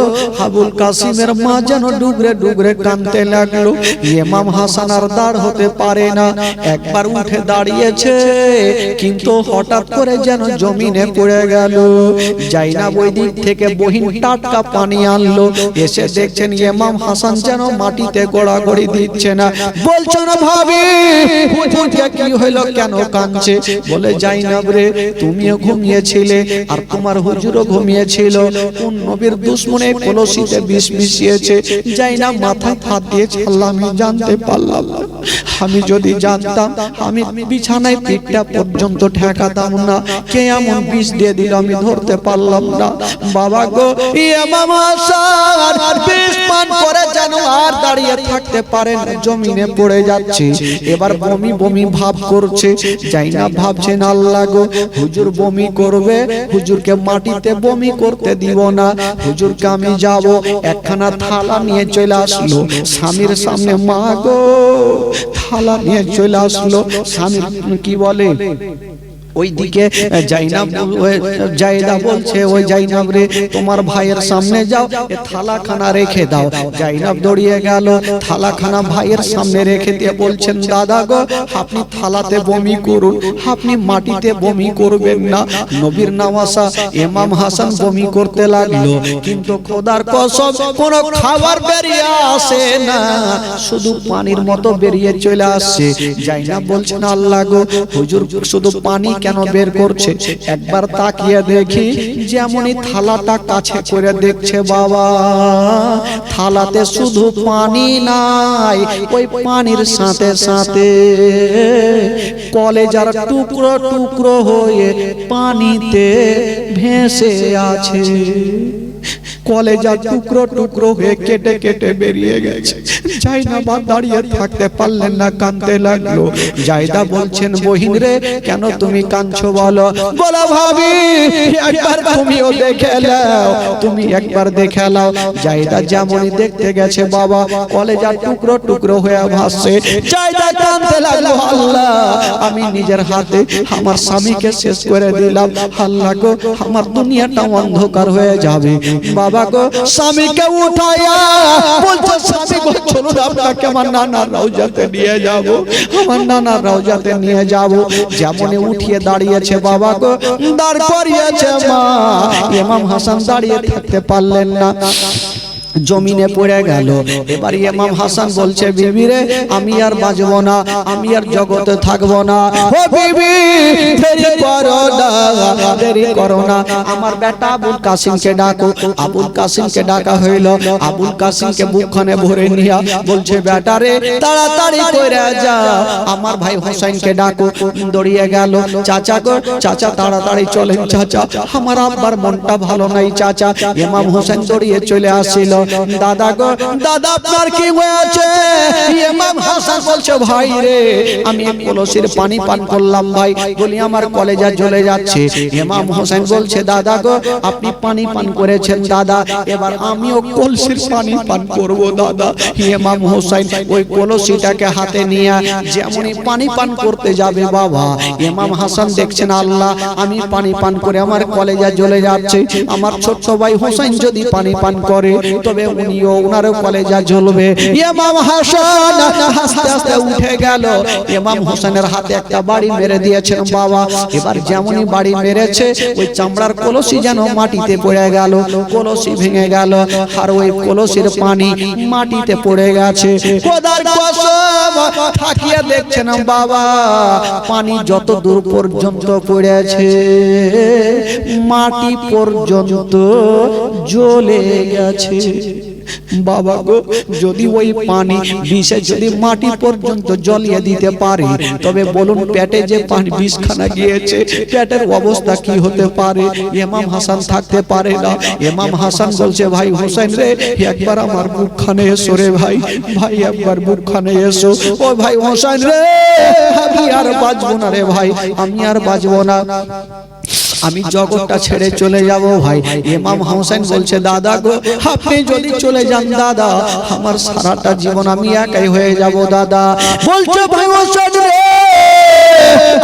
আবুল কাসিমের মা যেন ডুবরে ডুবরে কাঁদতে লাগলো। ইমাম হাসান আর দাঁড় হতে পারে না, একবার উঠে দাঁড়িয়েছে কিন্তু হঠাৎ করে যেন জমিনে পড়ে গেল। জাইনাব ওই দিক থেকে বহিন টাটকা পানি আনলো, এসে দেখছেন ইমাম হাসান যেন মাটিতে গড়াগড়ি দিচ্ছে না। বলছো না ভাবি কি হইলো, কেন কাঁদছে? বলে জাইনাব রে, তুমিও ঘুমিয়েছিলে আর তোমার হুজুরও ঘুমিয়েছিল। নবীর দুশমনে কলসিতে বিষ মিশিয়েছে। জাইনাব মাথায় হাত দিয়েছে, আল্লাহ আমি জানতে পারলাম না, আমি যদি জানতাম আমি বিছানায় পিঠটা পর্যন্ত ঠেকাতাম না। কে এমন বিষ দিয়ে দিল আমি ধরতে পারলাম না। বাবা গো, ইমাম হাসান বিষ পান করে যেন আর দাঁড়িয়ে থাকতে পারে না, জমিনে পড়ে যাচ্ছে। এবার বমি বমি ভাব করছে। জাইনাব ভাবছেন, আল্লাহ গো, হুজুর বমি করবে, হুজুরকে মাটিতে বমি করতে দিব না, হুজুরকে আমি যাব। একখানা থালা নিয়ে চলে আসলো স্বামীর সামনে। মা গো, থালা নিয়ে চলে আসলো। স্বামী কি বলে, ওইদিকে জাইনাব জায়দা বলছে, ওই জাইনাব রে, তোমার ভাইয়ের সামনে যাও, এ থালাখানা রেখে দাও। জাইনাব দৌড়িয়ে গেল, থালাখানা ভাইয়ের সামনে রেখে দিয়ে বলছেন, দাদা গো, আপনি থালাতে বমি করুন, আপনি মাটিতে বমি করবেন না। নবীর নওয়াসা ইমাম হাসান বমি করতে লাগলো, কিন্তু খোদার কসম কোনো খাবার বেরিয়ে আসে না, শুধু পানির মতো বেরিয়ে চলে আসছে। জাইনাব বলছেন, আল্লাহ গো, হুজুর শুধু পানি কেন বের করছে? একবার তাকিয়ে দেখি। যেমনই থালাটা কাছে করে দেখছে, বাবা থালাতে শুধু পানি নাই, ওই পানির সাথে সাথে কলেজার টুকরো টুকরো হয়ে পানিতে ভেসে আছে। কলেজার টুকরো টুকরো হয়ে কেটে কেটে বেরিয়ে গেছে। জাইনাব দাঁড়িয়ে থাকতে পারলেন না, কাঁদতে লাগলো। জায়দা বলছেন, বহিন রে, কেন তুমি কাঁদছো বলো? বলো ভাবি, একবার তুমিও দেখে নাও, তুমি একবার দেখে নাও। জায়দা যেমনই দেখতে গেছে, বাবা কলেজার টুকরো টুকরো হয়ে ভাসছে। জায়দা কাঁদতে লাগলো, আল্লাহ আমি নিজের হাতে আমার স্বামীকে শেষ করে দিলাম, আল্লাহ গো, আমার দুনিয়াটা অন্ধকার হয়ে যাবে। বাবা গো, স্বামীকে উঠাইয়া বলছে, স্বামী গো, চলুন আপনাকে আমার নানার রওজাতে নিয়ে যাব, আমার নানার রওজাতে নিয়ে যাব। যেমনই উঠিয়ে দাঁড়িয়েছে, বাবা গো, দাঁড় করিয়েছে মা। ইমাম হাসান দাঁড়িয়ে থাকতে পারলেন না, জমিনে পড়ে গেল। এবার ইমাম হাসান বলছে, বিবি রে, আমি আর বাঁচব না, আমি আর জগতে থাকব না। ও বিবি, দেরি করো না, দেরি করো না, আমার বেটা আবুল কাসিমকে ডাকো। আবুল কাসিমকে ডাকা হইল। আবুল কাসিমকে বুকখানে ভরে নিয়া বলছে, বেটা রে, তাড়াতাড়ি করে যা, আমার ভাই হোসেনকে ডাকো। দৌড়িয়ে গেল। চাচা গো, চাচা তাড়াতাড়ি চলেন চাচা, আমার আব্বার মনটা ভালো নাই চাচা। ইমাম হোসেন দৌড়িয়ে চলে আসছিল। দাদা গো, দাদা আপনার কি হয়েছে? ইমাম হাসান বলছে, ভাই রে, আমি কলসির পানি পান করলাম ভাই, বলি আমার কলেজা জ্বলে যাচ্ছে। ইমাম হোসেন বলছে, দাদা গো, আপনি পানি পান করেছেন দাদা, এবার আমিও কলসির পানি পান করব দাদা। ইমাম হোসেন ওই কলসিটাকে হাতে নিয়ে যেমনই পানি পান করতে যাবে, বাবা ইমাম হাসান দেখছেন, আল্লাহ আমি পানি পান করে আমার কলেজা জ্বলে যাচ্ছে, আমার ছোট্ট ভাই হোসেন যদি পানি পান করে তবে উনিও ওনারও কলেজা জ্বলবে। ইমাম হাসান আস্তে আস্তে উঠে গেল। ইমাম হোসেনের হাতে একটা বাড়ি মেরে দিয়েছেন বাবা। এবার যেমনই বাড়ি মেরেছে, ওই চামড়ার কলসি যেন মাটিতে পড়ে গেল, কলসি ভেঙে গেল, আর ওই কলসির পানি মাটিতে পড়ে গেছে। খোদার কসম, তাকিয়ে দেখছেন বাবা, পানি যত দূর পর্যন্ত পড়েছে, মাটি পর্যন্ত জ্বলে গেছে। বাবা গো, যদি ওই পানি বিষে যদি মাটি পর্যন্ত জ্বলিয়ে দিতে পারে, তবে বলুন পেটে যে পানি বিষখানা গিয়েছে, পেটের অবস্থা কি হতে পারে? ইমাম হাসান থাকতে পারে না। ইমাম হাসান বলছে, ভাই হোসেন রে, একবার আমার বুকখানে এসো রে ভাই, ভাই একবার বুকখানে এসো। ও ভাই হোসেন রে, আমি আর বাঁচবো না রে ভাই, আমি আর বাঁচবো না, আমি জগৎটা ছেড়ে চলে যাব ভাই। ইমাম হোসেন বলছে, দাদা গো, আপনি যদি চলে যান দাদা, আমার সারাটা জীবন আমি একাই হয়ে যাব দাদা। বলছে, ভাই হোসেন রে,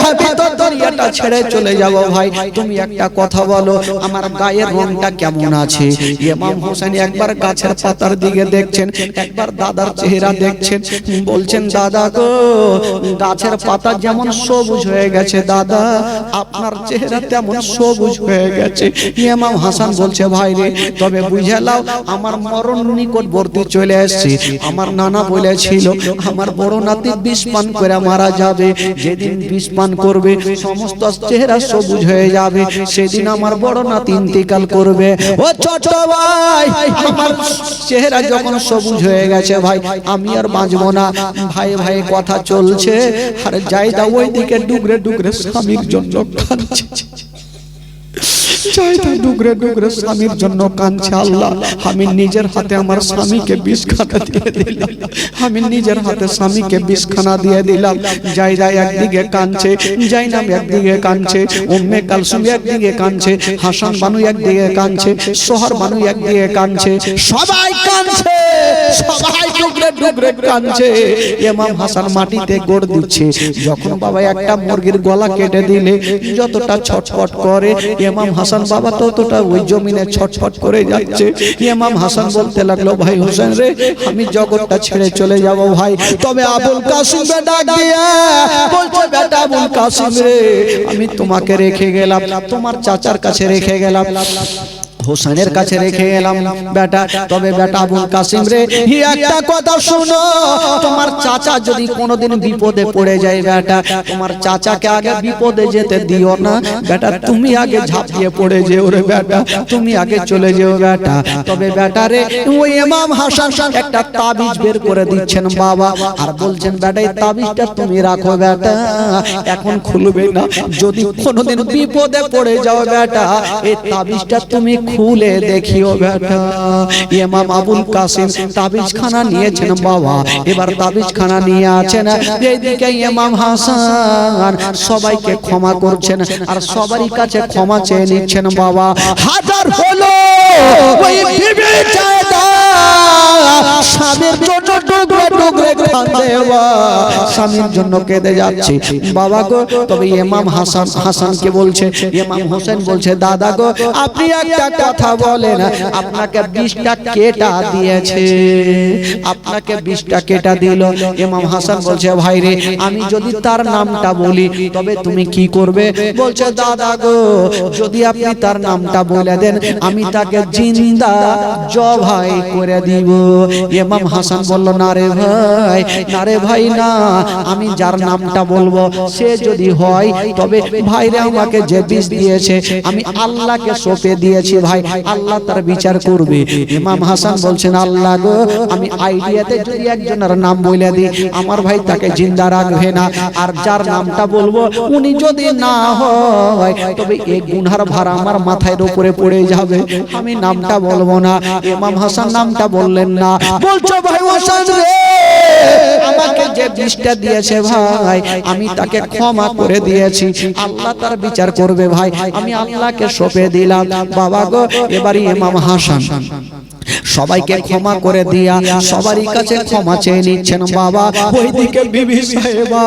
আমি তো দুনিয়াটা ছেড়ে চলে যাব ভাই, তুমি একটা কথা বলো, আমার গায়ের রংটা কেমন আছে? ইমাম হোসেন একবার গাছের পাতার দিকে দেখছেন, একবার দাদার চেহারা দেখছেন, বলছেন, দাদা গো, গাছের পাতা যেমন সবুজ হয়ে গেছে দাদা, আপনার চেহারা তেমন সবুজ হয়ে গেছে। ইমাম হাসান বলছে, ভাই রে, তবে বুঝে নাও, আমার মরণ নিকটবর্তী চলে এসেছে। আমার নানা বলেছিল, আমার বড় নাতি বিষ পান করে মারা যাবে, যেদিন বিষ পান করবে সমস্ত চেহারা সবুজ হয়ে যাবে, সেদিন আমার বড় নাতি ইন্তেকাল করবে। ও ছোট ভাই, আমার চেহারা যখন সবুজ হয়ে গেছে ভাই, আমি আর বাঁচবো না। ভাই ভাই কথা চলছে, আর জায়দা ওইদিকে ডুগরে ডুগরে স্বামীর জন্য কাঁদছে, জায়দা ডুগরে ডুগরে স্বামীর জন্য কাঁদছে। আল্লাহ, আমি নিজের হাতে আমার স্বামীকে বিষখানা দিয়ে দিলাম, আমি নিজের হাতে স্বামীকে বিষখানা দিয়ে দিলাম। জায়দা একদিকে কাঁদছে, জাইনাব একদিকে কাঁদছে, উম্মে কালসুম একদিকে কাঁদছে, হাসান বানু একদিকে কাঁদছে, সোহর বানু একদিকে কাঁদছে, সবাই কাঁদছে, সবাই ডুগরে ডুগরে কাঁদছে। ইমাম হাসান মাটিতে গোড় দিচ্ছে। যখন বাবা একটা মুরগির গলা কেটে দিলে যতটা ছটফট করে, ইমাম হাসান বাবা ততটা ওই জমিনে ছটফট করে যাচ্ছে। ইমাম হাসান বলতে লাগলো, ভাই হোসেন রে, আমি জগৎটা ছেড়ে চলে যাব ভাই, তবে আবুল কাসিমকে ডাক দিয়া বলছে, বেটা আবুল কাসিম রে, আমি তোমাকে রেখে গেলাম, তোমার চাচার কাছে রেখে গেলাম, হোসেনের কাছে রেখে এলাম বেটা, তবে বেটা আবুল কাসিম রে, একটা কথা শুনো, তোমার চাচা যদি কোনোদিন বিপদে পড়ে যায় বেটা, তোমার চাচাকে আগে বিপদে যেতে দিও না বেটা, তুমি আগে ঝাঁপিয়ে পড়ে যেও রে বেটা, তুমি আগে চলে যেও বেটা। তবে বেটা রে, ওই ইমাম হাসান একটা তাবিজ বের করে দিচ্ছেন বাবা, আর বলছেন, বেটা এই তাবিজটা তুমি রাখো বেটা, এখন খুলবে না, যদি কোনোদিন বিপদে পড়ে যাও বেটা, এই তাবিজটা তুমি খুলে দেখিও বেটা। ইমাম আবুল কাসিম তাবিজ খানা নিয়েছেন বাবা, এবার তাবিজ খানা নিয়ে আছেন, এইদিকে ইমাম হাসান সবাইকে ক্ষমা করছেন, আর সবারই কাছে ক্ষমা চেয়ে নিচ্ছেন বাবা। হাজার হলো ওই বিবি জায়দা, স্বামীর জন্য ডুগরে ডুগরে কাঁদে, স্বামীর জন্য কেঁদে যাচ্ছে বাবা গো। তবে ইমাম হাসানকে বলছে, ইমাম হোসেন বলছে, দাদা গো, আপনি একটা কথা বলেন, আপনাকে 20টা কেটা দিয়েছে, আপনাকে 20টা কেটা দিল। ইমাম হাসান বলছে, ভাই রে, আমি যদি তার নামটা বলি তবে তুমি কি করবে? বলছে, দাদা গো, যদি আপনি তার নামটা বলে দেন, আমি তাকে জিন্দা জবাই করে দিব। ইমাম হাসান বলল, না রে ভাই, না রে ভাই, না, আমি যার নামটা বলবো সে যদি হয়, তবে ভাই রে, আমাকে যে বিষ দিয়েছে আমি আল্লাহকে সঁপে দিয়েছি ভাই, আল্লাহ তার বিচার করবে। ইমাম হাসান বলছেন, আল্লাহ গো, আমি আইডিয়াতে যদি একজনের নাম বলে দিই, আমার ভাই তাকে জিন্দা রাখবে না, আর যার নামটা বলবো উনি যদি না হয়, তবে এই গুনহার ভার আমার মাথার উপরে পড়ে যাবে, আমি নামটা বলবো না। ইমাম হাসান নামটা বললেন না। বলছো, ভাই হাসান রে, আমাকে যে বিষটা দিয়েছে ভাই, আমি তাকে ক্ষমা করে দিয়েছি, আল্লাহ তার বিচার করবে ভাই, আমি আল্লাহকে সঁপে দিলাম। বাবা গো, এবারে ইমাম হাসান সবাইকে ক্ষমা করে দিয়া সবারই কাছে ক্ষমা চেয়ে নিচ্ছেন বাবা। ওইদিকে বিবি সাহেবা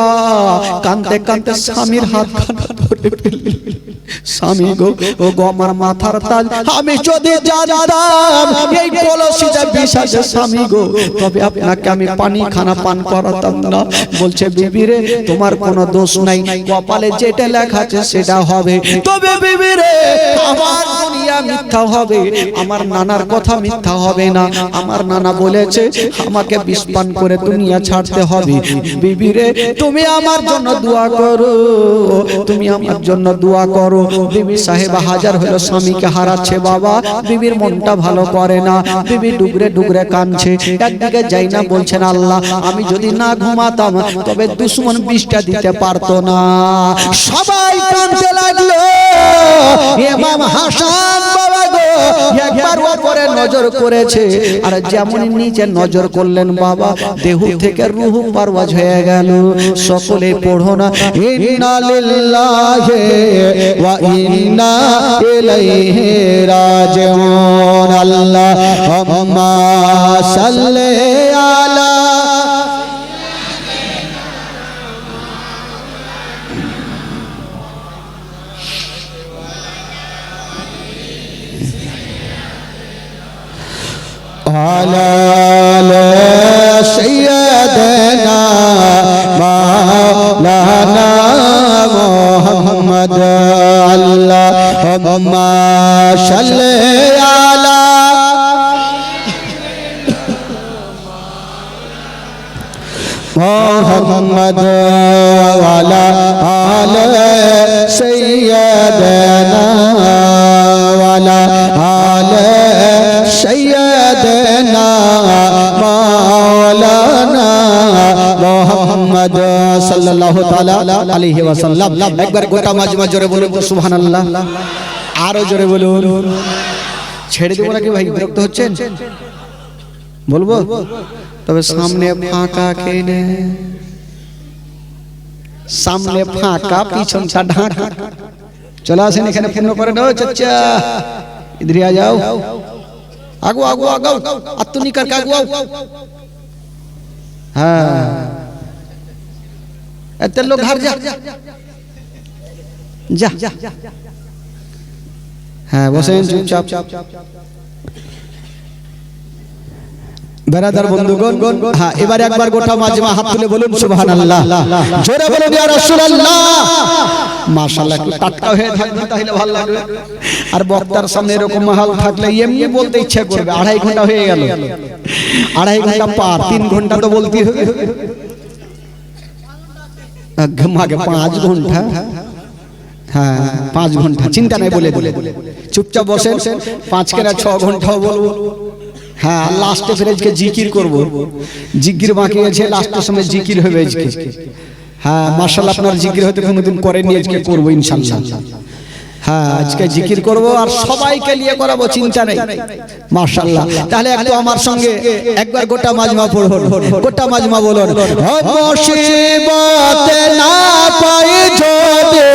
কাঁদতে কাঁদতে স্বামীর হাত ধরে ফেললেন। স্বামী গো, ও গো, আমার মাথার তাজ, আমি যদি জানতাম এই কলসিতে বিষ আছে স্বামী গো, তবে আপনাকে আমি পানি খানা পান করাতাম না। বলছে, বিবি রে, তোমার কোনো দোষ নাই, কপালে যেটা লেখা আছে সেটা হবে, তবে বিবি রে, আমার দুনিয়া মিথ্যা হবে, আমার নানার কথা মিথ্যা হবে না। আমার নানা বলেছে আমাকে বিষ পান করে দুনিয়া ছাড়তে হবে। বিবি রে, তুমি আমার জন্য দোয়া করো, তুমি আমার জন্য দোয়া করো। বিবি সাহেবা হাজার হলো স্বামীকে হারাচ্ছে বাবা, বিবির মনটা ভালো করে না, বিবি ডুগরে ডুগরে ডুগরে কাঁদছে, একদিকে যাই না বলছেন আল্লাহ আমি যদি না ঘুমাতাম তবে দুশমন বিষটা দিতে পারতো না। সবাই কাঁদতে লাগলো। ইমাম হাসান বাবা গো একবার উপরে নজর করেছে, আর যেমন নিচে নজর করলেন বাবা দেহ থেকে রূহ পারওয়াজ হয়ে গেল। সকলে পড়ো না ইন্না লিল্লাহি ওয়া ইন্না ইলাইহি রাজিউন। আল্লাহুম্মা সাল্লি আলা على سيدنا مولانا محمد اللهم صل على محمد وعلى آل سيدنا وعلى آل سيدنا مولانا محمد صلى الله تعالى عليه وسلم। একবার গোটা মাজমা জোরে বলুন তো সুবহানাল্লাহ, আরো জোরে বলুন। ছেড়ে দেব নাকি ভাই, বিরক্ত হচ্ছেন? বলবো তবে সামনে ফাঁকা কেনে, সামনে ফাঁকা পিছনটা ঢাকা। চলে আসেন এখানে পূর্ণ করে নাও। চাচা ইধর आ जाओ, আগো আগো আগো আত্মনি কর আগো आओ। হ্যাঁ এত লোক ঘর যা যা। হ্যাঁ বসেন চুপচাপ। বেরাদার বন্ধুগণ, হ্যাঁ এবারে একবার গোটা মাজমা হাত তুলে বলুন সুবহানাল্লাহ, জোরে বলুন ইয়া রাসূলুল্লাহ। মাশাআল্লাহ, একটু টাটকা হয়ে থাকবে তাহলে ভালো লাগবে। আর বক্তার সামনে এরকম মাহাল থাকলে এমনি বলতে ইচ্ছা করবে। 2.5 ঘন্টা হয়ে গেল, 2.5 ঘন্টা পার, 3 ঘন্টা তো বলতেই হবে। আগে 5 ঘন্টা, হ্যাঁ 5 ঘন্টা, চিন্তা নাই বলে বলে চুপচাপ বসেন। 5 কেনা 6 ঘন্টাও বলবো। হ্যাঁ লাস্টে ফিরে আজকে জিকির করব, জিকির বাকি আছে, লাস্টের সময় জিকির হবে আজকে। হ্যাঁ মাশাআল্লাহ, আপনার জিকির হয়তো কোনোদিন করেননি, আজকে করব ইনশাআল্লাহ। হ্যাঁ আজকে জিকির করব আর সবাইকে নিয়ে করাবো, চিন্তা নেই মাশাআল্লাহ। তাহলে একটু আমার সঙ্গে একবার গোটা মাজমা পড়ুন, গোটা মাজমা বলুন। মুসিবত না পাই যদি,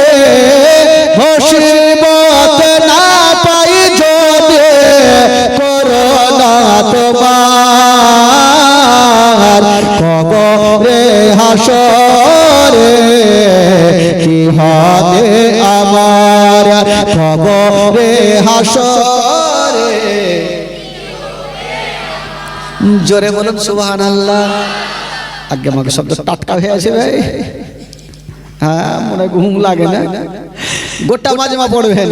মুসিবত না পাই যদি করোনা তোমার কবরে হাসরে কি হবে আমার, কবরে হাসরে। জোরে বলুন সুবহানাল্লাহ। আগে আমাকে শব্দ টাটকা হয়ে আছে ভাই। হ্যাঁ মনে ঘুম লাগে না। গোটা মাজমা পড়বেন।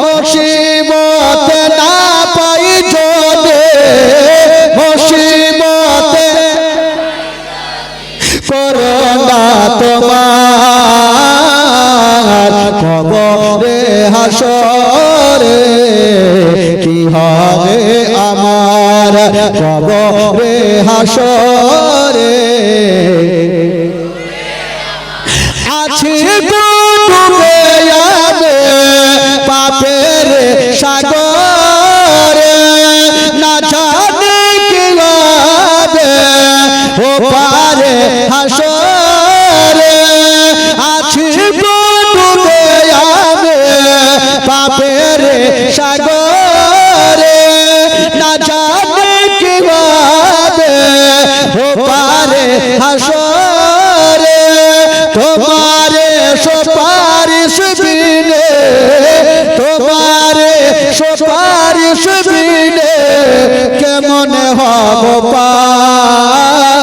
মুসিবত না পাই যদি, মুসিবত করোনা তোমার কবরে হাসরে কি হবে আমার, কবরে হাসরে আছে ডুবে যাবে পাপের সাগরে, না জানি কি হবে ও পারে হাসরে। আছে ডুবে যাবে পাপের সাগরে, না জানি কি হবে ও পারে হাসরে। তোমারে সুপারিশ বিনে, তোমারে সুপারিশ বিনে কেমন হব পার,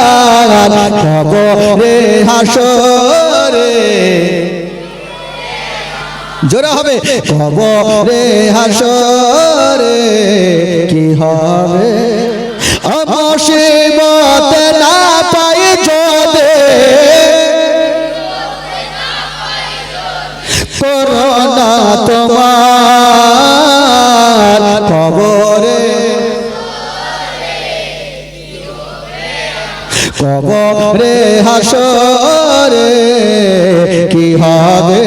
কবরে হাসরে। জোরে হবে, কবরে হাসরে কি হবে। মুসিবত না পাই যদি, করোনা তোমার কবরে কবরে হাসরে কি হবে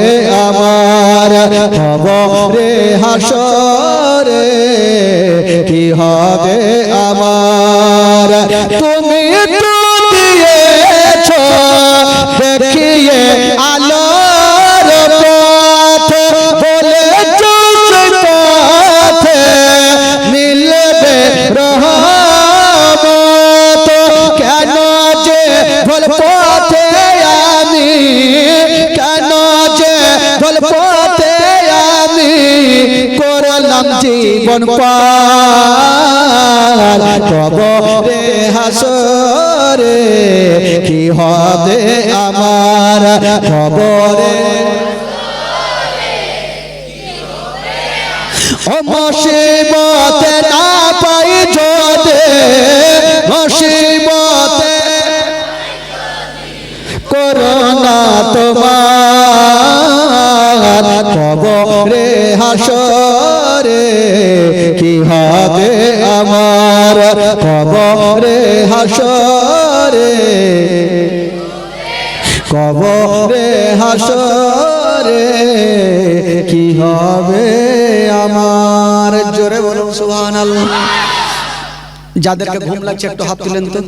আমার, কবরে হাসরে কি হবে আমার। তুমি তো দিয়েছ দেখিয়ে আলোর পথ, বলেছ পথে মিলবে রহমত, কেন যে ভুল পথে আমি, কেন যে ভুল পথে আমি করলাম জীবন পার। কবরে হাসরে কি হবে আমার, কবরে ও মুসিবতে না পাই যদি, মুসিবতে করোনা তোমার, কবরে হাসরে কি হবে আমার, কবরে হাসরে, কবরে হাসরে কি হবে আমার। জোরে বলুন সুবহানাল্লাহ। যাদেরকে ঘুম লাগছে একটু হাত তুলেন তো।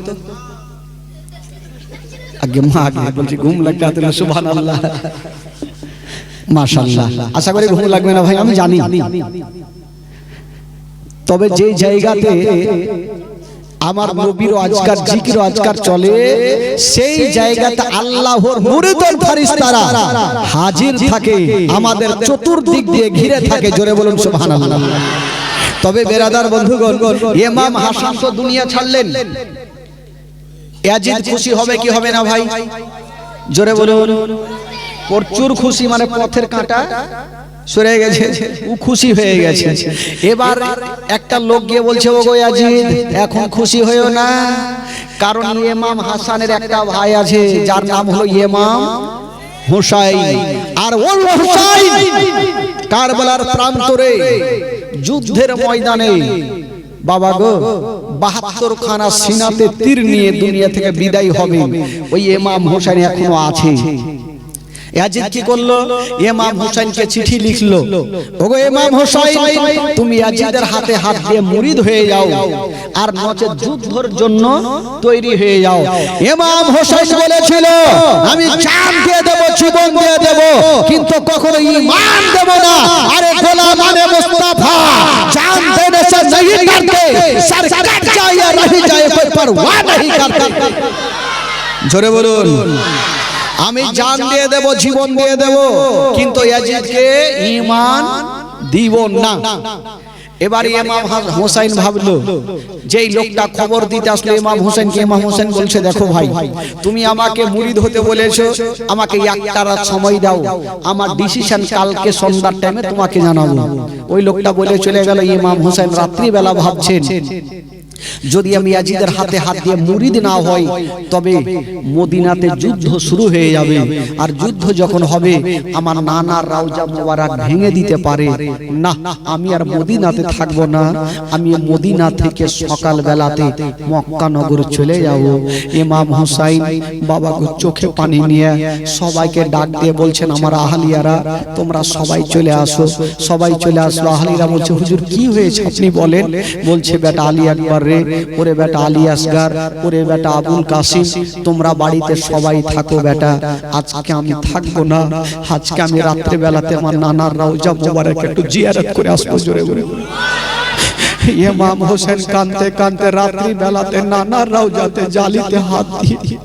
আগে মা আগে বলছি ঘুম লাগছে হাত তুলেন, সুবহানাল্লাহ মাশাআল্লাহ। আশা করি ঘুম লাগবে না ভাই, আমি জানি। তবে যে জায়গাতে আমার নবীর আজকার জিকির আজকার চলে, সেই জায়গাতে আল্লাহর মুরিদুল ফেরেশতারা হাজির থাকে, আমাদের চতুর্দিক দিয়ে ঘিরে থাকে। জোরে বলুন সুবহানাল্লাহ। তবে বেরাদার বন্ধুগণ, ইমাম হাসান তো দুনিয়া ছাড়লেন, ইয়াজিদ খুশি হবে কি হবে না ভাই? জোরে বলুন। প্রচুর খুশি, মানে পথের কাঁটা সরে গেছে, ও খুশি হয়ে গেছে। এবার একটা লোক গিয়ে বলছে, ওগো ইয়াজিদ এখন খুশি হয়েও না, কারণ ইমাম হাসানের একটা ভাই আছে যার নাম হলো ইমাম হুসাইন। আর ওই হুসাইন কারবালার প্রান্তরে যুদ্ধের ময়দানে বাবা গো ৭২ খানা সিনাতে তীর নিয়ে দুনিয়া থেকে বিদায় হবে, ওই ইমাম হুসাইন এখনো আছে। ইয়াজিদ কি করলো? ইমাম হুসাইনকে চিঠি লিখলো, ওগো ইমাম হুসাইন তুমি ইয়াজিদের হাতে হাত দিয়ে মুরিদ হয়ে যাও, আর নচেত যুদ্ধের জন্য তৈরি হয়ে যাও। ইমাম হুসাইন বলেছিল, আমি জান দিয়ে দেব, জীবন দিয়ে দেব, কিন্তু কখনো ঈমান দেব না। আরে গোলামানে মুস্তাফা জান দেনে সে नहीं करते, सर कट जाए या रह जाए कोई परवाह नहीं करता। জোরে বলুন। আমি জান দিয়ে দেব, জীবন দিয়ে দেব, কিন্তু ইয়াজিদকে ঈমান দিব না। এবার ইমাম হুসাইন ভাবলো, যেই লোকটা খবর দিতে আসলো ইমাম হুসাইনকে, ইমাম হুসাইন বলছে, দেখো ভাই তুমি আমাকে মুরিদ হতে বলেছো, আমাকে একটা রাত সময় দাও, আমার ডিসিশন কালকে সন্ধ্যার টাইমে তোমাকে জানাবো। ওই লোকটা বলে চলে গেল। ইমাম হুসাইন রাত্রি বেলা ভাবছেন, যদি আমি ইয়াজিদের হাতে হাত দিয়ে মুরিদ না হই, তবে মদিনাতে যুদ্ধ শুরু হয়ে যাবে, আর যুদ্ধ যখন হবে আমার নানার রওজা মোবারক ভেঙে দিতে পারে। না, আমি আর মদিনাতে থাকবো না, আমি মদিনা থেকে সকাল বেলাতে মক্কা নগর চলে যাব। ইমাম হুসাইন বাবা চোখে পানি নিয়ে সবাইকে ডাক দিয়ে বলছেন, আমার আহলিয়ারা তোমরা সবাই চলে আসো। সবাই চলে আসলো। আহলিরা বলছে, হুজুর কি হয়েছে আপনি বলেন। বলছে, বেটা আলী আকবর রে, ওরে বেটা আলী আসগার, ওরে বেটা আবুল কাসিম, তোমরা বাড়িতে সবাই থাকো বেটা, আজকে আমি থাকবো না, আজকে আমি রাত্রে বেলাতে আমার নানার রওজা মোবারক একটু জিয়ারত করে আসবো। জোরে বলে ইমাম হোসেন কাঁদতে কাঁদতে রাত্রি বেলাতে নানার রওজাতে জালিতে হাত দিয়ে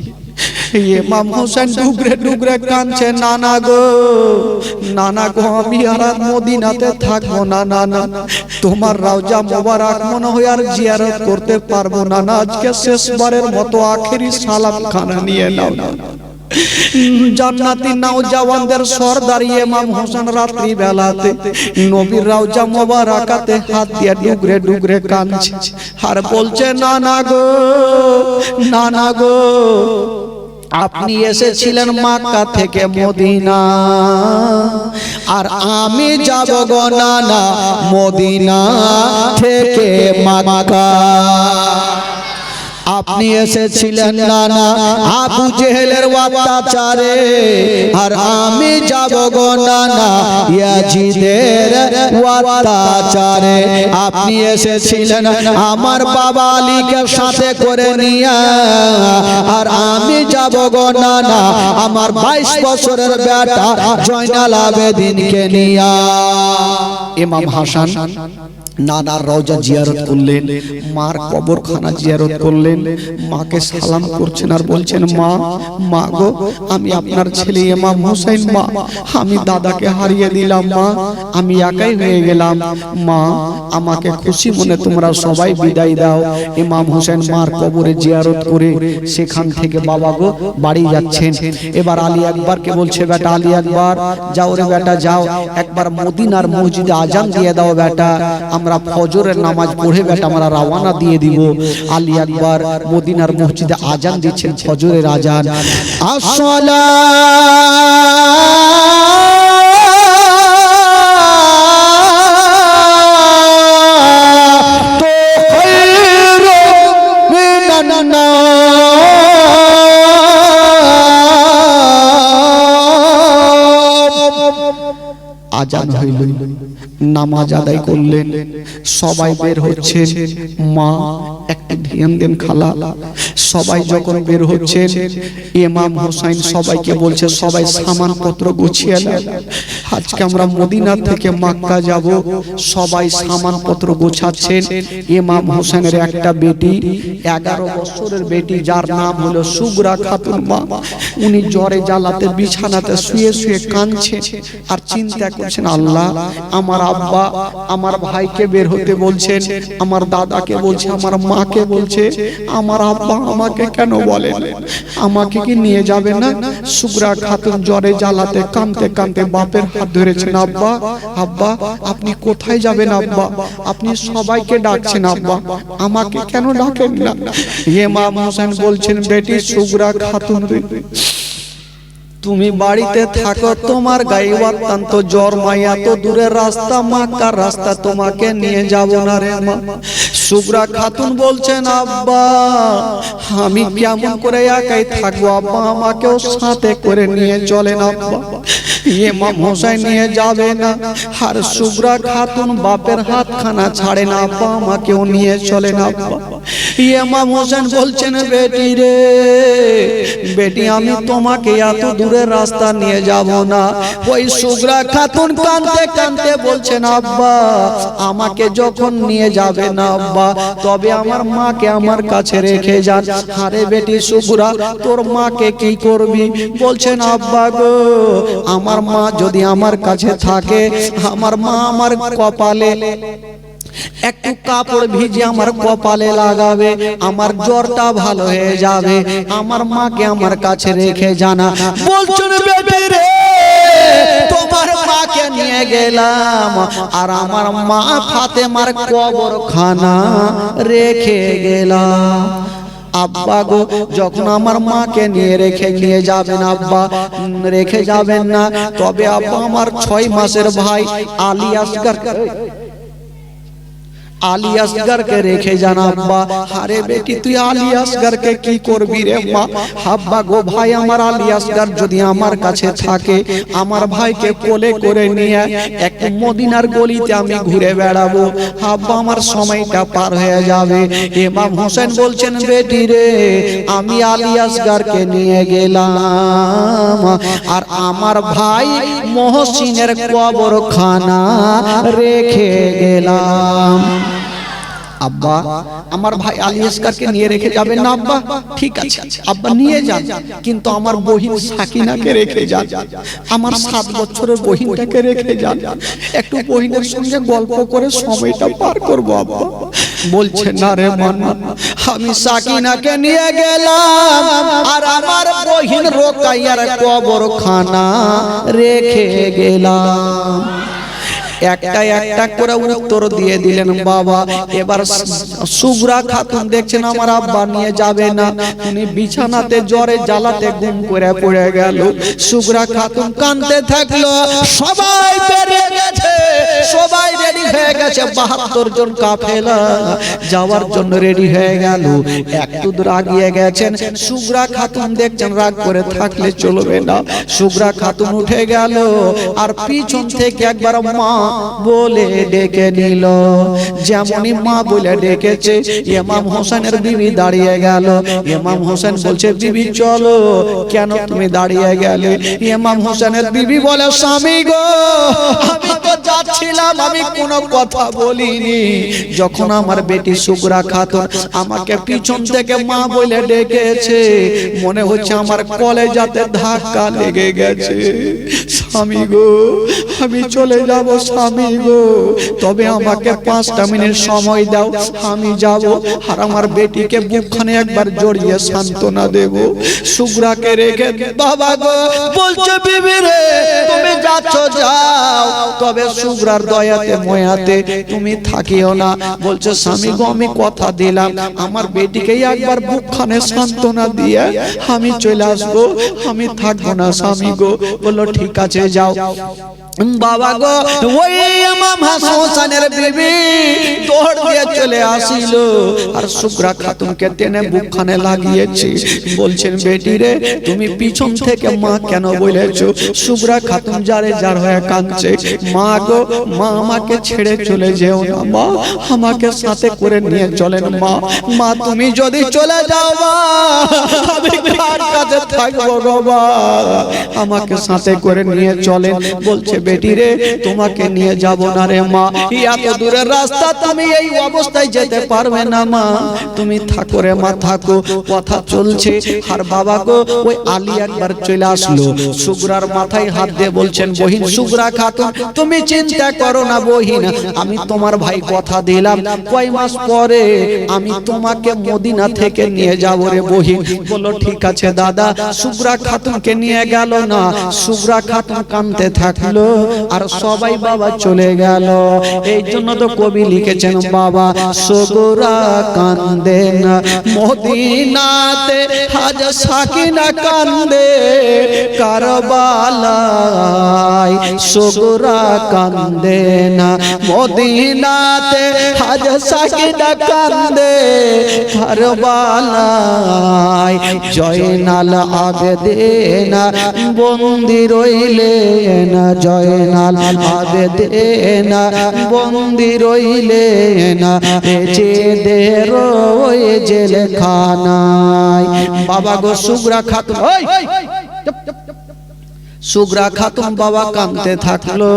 ইমাম হোসেন ডুগরে ডুগরে কাঁদছে, নানা গো, নানা গো, আমি আর মদিনাতে থাকবো না, নানা তোমার রওজা মোবারক মনে হয় আর জিয়ারত করতে পারবো না, না আজকে শেষবারের মতো আখেরি সালাম খানা নিয়ে নাও না। জান্নাতি নওজওয়ানদের সরদার ইমাম হোসেন রাত্রি বেলাতে নবীর রওজা মোবারকাতে হাত দিয়ে ডুগরে ডুগরে কাঁদছে, আর বলছে, নানা গো, নানা গো, আপনি এসেছিলেন মক্কা থেকে মদিনা, আর আমি যাব গো নানা মদিনা থেকে মক্কা। আপনি এসেছিলেন নানা আবু জেহেলের অত্যাচারে, আর আমি যাব গো নানা ইয়াজিদের অত্যাচারে। আপনি এসেছিলেন আমার বাবা আলীকে সাথে করে নিয়ে, আর আমি যাব গো নানা আমার 22 বছরের বেটা জয়নাল আবেদিনকে নিয়ে। ইমাম হাসান নানার রওজা জিয়ারত করলেন, মার কবরখানা জিয়ারত করলেন, মাকে সালাম করছেন আর বলছেন, মা মা গো, আমি আপনার ছেলে ইমাম হোসেন, মা আমি দাদাকে হারিয়ে দিলাম, মা আমি একাই হয়ে গেলাম, মা আমাকে খুশি মনে তোমরা সবাই বিদায় দাও। ইমাম হোসেন মার কবরে জিয়ারত করে সেখান থেকে বাবা গো বাড়ি যাচ্ছেন। এবার আলী আকবরকে বলছে, বেটা আলী আকবর যাও রে বেটা যাও, একবার মদিনার মসজিদে আজান দিয়ে দাও বেটা, আমরা ফজরের নামাজ পড়ে বেটা আমরা রওনা দিয়ে দিব। আলী আকবর মদিনার মসজিদে আজান দিচ্ছেন, ফজরের আজান। আজান হইল, নামাজ আদায় করলেন, সবাই বের হচ্ছেন। মা একটু ধ্যান দেন খালা, সবাই যখন বের হচ্ছেন ইমাম হোসেন সবাইকে বলছে, সবাই সামানপত্র গুছিয়ে নেন, আজকে আমরা মদিনা থেকে মক্কা যাব। সবাই সামানপত্র গোছাচ্ছেন। ইমাম হোসেনের একটা বেটি, 11 বছরের বেটি, যার নাম হলো সুগরা খাতুন মা, উনি জ্বরে জ্বালাতে বিছানাতে শুয়ে শুয়ে কাঁদছে আর চিন্তা করছেন, আল্লাহ আমার আব্বা আমার ভাইকে বের হতে বলছেন, আমার দাদাকে বলছে, আমার মাকে বলছে, আমার আব্বা আমাকে কেন বলেন, আমাকে কি নিয়ে যাবে না? সুগরা খাতুন জ্বরে জ্বালাতে কাঁদতে কাঁদতে বাপের হাত ধরেছেন, আব্বা আব্বা আপনি কোথায় যাবেন আব্বা, আপনি সবাইকে ডাকছেন আব্বা, আমাকে কেন ডাকেন না? ইমাম হোসেন বলছেন, বেটি সুগরা খাতুন তুমি বাড়িতে থাকো, তোমার গায়ে অত্যন্ত জ্বর, মাইয়া তো দূরের রাস্তা, মক্কার রাস্তা, তোমাকে নিয়ে যাব না রে মা। সুগরা খাতুন বলছেন, আব্বা আমি কেমন করে একাই থাকবো আব্বা, আমাকেও সাথে করে নিয়ে চলেন আব্বা। ইমাম হোসেন নিয়ে যাবে না, আর সুগরা খাতুন বাপের হাতখানা ছাড়ে না, আব্বা আমাকেও নিয়ে চলেন আব্বা। ইমাম হোসেন বলছেন, বেটি রে বেটি, আমি তোমাকে এত দূরের রাস্তা নিয়ে যাব না। ওই সুগরা খাতুন কাঁদতে কাঁদতে বলছেন, আব্বা আমাকে যখন নিয়ে যাবে না আব্বা, তবে আমার মাকে আমার কাছে রেখে যান। আরে বেটি সুগরা, তোর মাকে কি করবি? বলছেন, আব্বা গো, আমার মা যদি আমার কাছে থাকে, আমার মা আমার কপালে একটু কাপড় ভিজে আমার কপালে লাগাবে, আমার জ্বরটা ভালো হয়ে যাবে, আমার মাকে আমার কাছে রেখে জানা। বলছেন, বেটি রে তোমার মাকে নিয়ে গেলাম, আর আমার মা ফাতেমার কবরখানা রেখে গেলাম। আব্বা গো, যখন আমার মাকে নিয়ে যাবেন আব্বা, রেখে যাবেন না, তবে আব্বা আমার 6 মাসের ভাই আলী আসগরকে রেখে যান আব্বা। আরে বেটি তুই আলী আসগরকে কি করবি রে মা? আব্বা গো, ভাই আমার আলী আসগর যদি আমার কাছে থাকে, আমার ভাইকে কোলে করে নিয়ে একটু মদিনার গলিতে আমি ঘুরে বেড়াবো, আব্বা আমার সময়টা পার হয়ে যাবে। ইমাম হোসেন বলছেন, বেটি রে আমি আলী আসগরকে নিয়ে গেলাম, আর আমার ভাই মহসিনের কবরখানা রেখে গেলাম। আব্বা আমার ভাই আলী আসগরকে নিয়ে রেখে যাবেন না আব্বা? ঠিক আছে আব্বা নিয়ে যান, কিন্তু আমার বহিন সাকিনাকে রেখে যান, আমার 7 বছরের বহিনটাকে রেখে যান, একটু বহিনের সঙ্গে গল্প করে সময়টা পার করব আব্বা। বলছে, না রে মান্না, আমি সাকিনাকে নিয়ে গেলাম, আর আমার বহিন রোকাইয়ার কবরখানা রেখে গেলাম। একটা একটা করে উত্তর দিয়ে দিলেন বাবা। এবার সুগরা খাতুন দেখছেন আমার আব্বা নিয়ে যাবে না, উনি বিছানাতে জ্বরে জ্বালাতে গুম করে পড়ে গেল। সুগরা খাতুন কাঁদতে থাকলো। সবাই বেরিয়ে গেছে, সবাই রেডি হয়ে গেছে, 72 জন কাফেলা যাওয়ার জন্য রেডি হয়ে গেল। একটু দূর আগিয়ে গেছেন, সুগরা খাতুন দেখছেন রাগ করে থাকলে চলবে না। সুগরা খাতুন উঠে গেল আর পিছন থেকে একবার মা বলে ডেকে নিল। যেমনই মা বলে ডেকেছে, ইমাম হোসেনের বিবি দাঁড়িয়ে গেল। ইমাম হোসেন বলছে, বিবি চলো। কেন তুমি দাঁড়িয়ে গেলে? ইমাম হোসেনের বিবি বলে, স্বামী গো, আমি তো যাচ্ছিলাম, আমি কোনো কথা বলিনি। যখন আমার বেটি সুগরা খাতুন আমাকে পিছন থেকে মা বলে ডেকেছে, মনে হচ্ছে আমার কলেজাতে ধাক্কা লেগে গেছে। স্বামী গো, আমি চলে যাব স্বামী গো, তবে আমাকে 5টা মিনিট সময় দাও, আমি যাব আর আমার বেটিকে বুকখানে একবার জড়িয়ে সান্ত্বনা দেব। সুগরাকে রেখে বাবা গো বলছে, বিবি রে তুমি যাচ্ছ যাও, তবে সুগরার দয়াতে ময়াতে তুমি থাকিও না। বলছে, স্বামী গো আমি কথা দিলাম, আমার বেটিকে একবার বুকখানে সান্ত্বনা দিয়ে আমি চলে আসবো, আমি থাকবো না স্বামী গো। বললো ঠিক আছে যাও। বাবা গো ওই ইমাম হোসেনের বিবি দৌড় দিয়ে চলে আসিল আর সুগরা খাতুনকে টেনে বুকখানে লাগিয়েছে। বলছেন, বেটি রে তুমি পিছন থেকে মা কেন বলেছো? সুগরা খাতুন যারে যার হয়ে কাঁদছে। মা গো, মা আমাকে ছেড়ে চলে যেও না মা, আমাকে সাথে করে নিয়ে চলেন মা। মা তুমি যদি চলে যাও মা, আমি কার কাছে থাকবো গো মা, আমাকে সাথে করে নিয়ে চলেন। বলছে, বেটি রে তোমাকে নিয়ে যাব না রে মা, এত দূরের রাস্তা তুমি এই অবস্থায় যেতে পারবে না মা, তুমি থাকো রে মা থাকো। কথা চলছে আর বাবা গো ওই আলী একবার চলে আসলো, সুগরার মাথায় হাত দিয়ে বলছেন, বহিন সুগরা খাতুন তুমি চিন্তা করো না বহিন, আমি তোমার ভাই কথা দিলাম কয় মাস পরে আমি তোমাকে মদিনা থেকে নিয়ে যাব রে বহিন। বললো ঠিক আছে দাদা। সুগরা খাতুনকে নিয়ে গেল না, সুগরা খাতুন কাঁদতে থাকলো আর সবাই বাবা চলে গেল। এই জন্য তো কবি লিখেছেন, বাবা সুগরা কান্দে না মদিনাতে, আজ সাকিনা কান্দে কারবালায়। সুগরা কান্দে না মদিনাতে, আজ সাকিনা কান্দে কারবালায়। জয়নাল আবেদিন বন্দি রইলেন, জয়নাল আবেদিন বন্দি রইলেন জেদের ওই জেলখানায়। বাবা গো সুগরা খাতুন, সুগরা খাতুন বাবা কাঁদতে থাকলো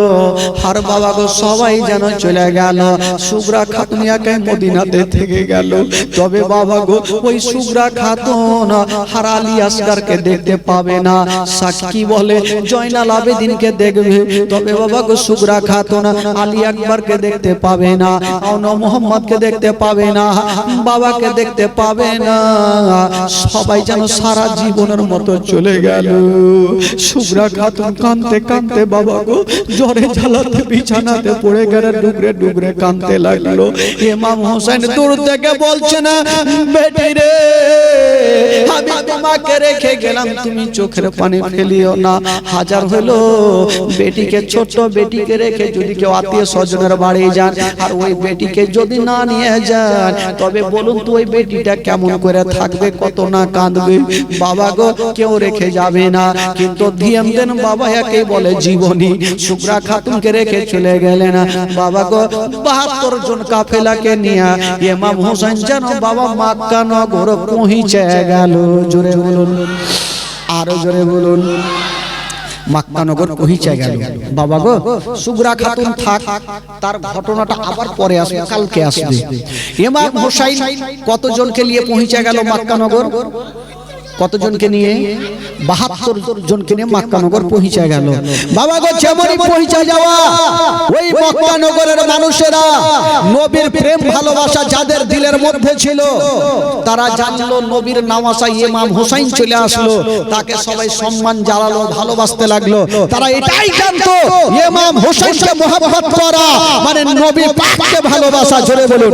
আর বাবা গো সবাই যেন চলে গেল। সুগরা খাতুন একা মদিনাতে থেকে গেল। তবে বাবা গো ওই সুগরা খাতুন আর আলী আসগারকে দেখতে পাবে না। সাক্ষী বলে জয়নাল আবেদিনকে দেখবে, তবে বাবা গো সুগরা খাতুন আলী আকবরকে দেখতে পাবে না, আওনা মোহাম্মদকে দেখতে পাবে না, বাবাকে দেখতে পাবে না। সবাই যেন সারা জীবনের মতো চলে গেল। সুগরা খাতুন কাঁদতে কাঁদতে বাবা গো জ্বরে জ্বালাতে বিছানাতে পড়ে গেলে ডুবরে ডুবরে কাঁদতে লাগলো। ইমাম হোসেন দূর থেকে বলছে, না বেটি রে আমি তোমাকে রেখে গেলাম, তুমি চোখের পানি ফেলিও না। হাজার হলো বেটিকে, ছোট বেটিকে রেখে যদি কেউ আত্মীয় স্বজনের বাড়ি যান আর ওই বেটিকে যদি না নিয়ে যান, তবে বলুন তো ওই বেটিটা কেমন করে থাকবে, কত না কাঁদবে। বাবা গো কেউ রেখে যাবে না, কিন্তু ধ্যান দেন বাবা একে বলে জীবনী। সুগরা খাতুনকে রেখে চলে গেলেন বাবা গো 72 জন কাফেলাকে নিয়ে। ইমাম হোসেন যেন বাবা মক্কা নগর পৌঁছে গেল। জোরে বলুন, আরো জোরে বলুন, মক্কা নগর পৌঁছে গেল। বাবা গো সুগরা খাতুন থাক, তার ঘটনাটা আবার পরে আসবে, কালকে আসবে। ইমাম হোসেন কতজনকে নিয়ে পৌঁছে গেল মক্কা নগর? কতজনকে নিয়ে 72 জনকে নিয়ে মক্কা নগর পৌঁছে গেল। বাবা গো যেমনই পৌঁছে যাওয়া ওই মক্কা নগরের মানুষেরা নবীর প্রেম ভালোবাসা যাদের দিলের মধ্যে ছিল তারা জানলো নবীর নামাসা ইমাম হোসেন চলে আসলো, তাকে সবাই সম্মান জানালো, ভালোবাসতে লাগলো। তারা এটাই জানতো ইমাম হোসেনকে মহব্বত করা মানে নবী পাককে ভালোবাসা। জোরে বলুন,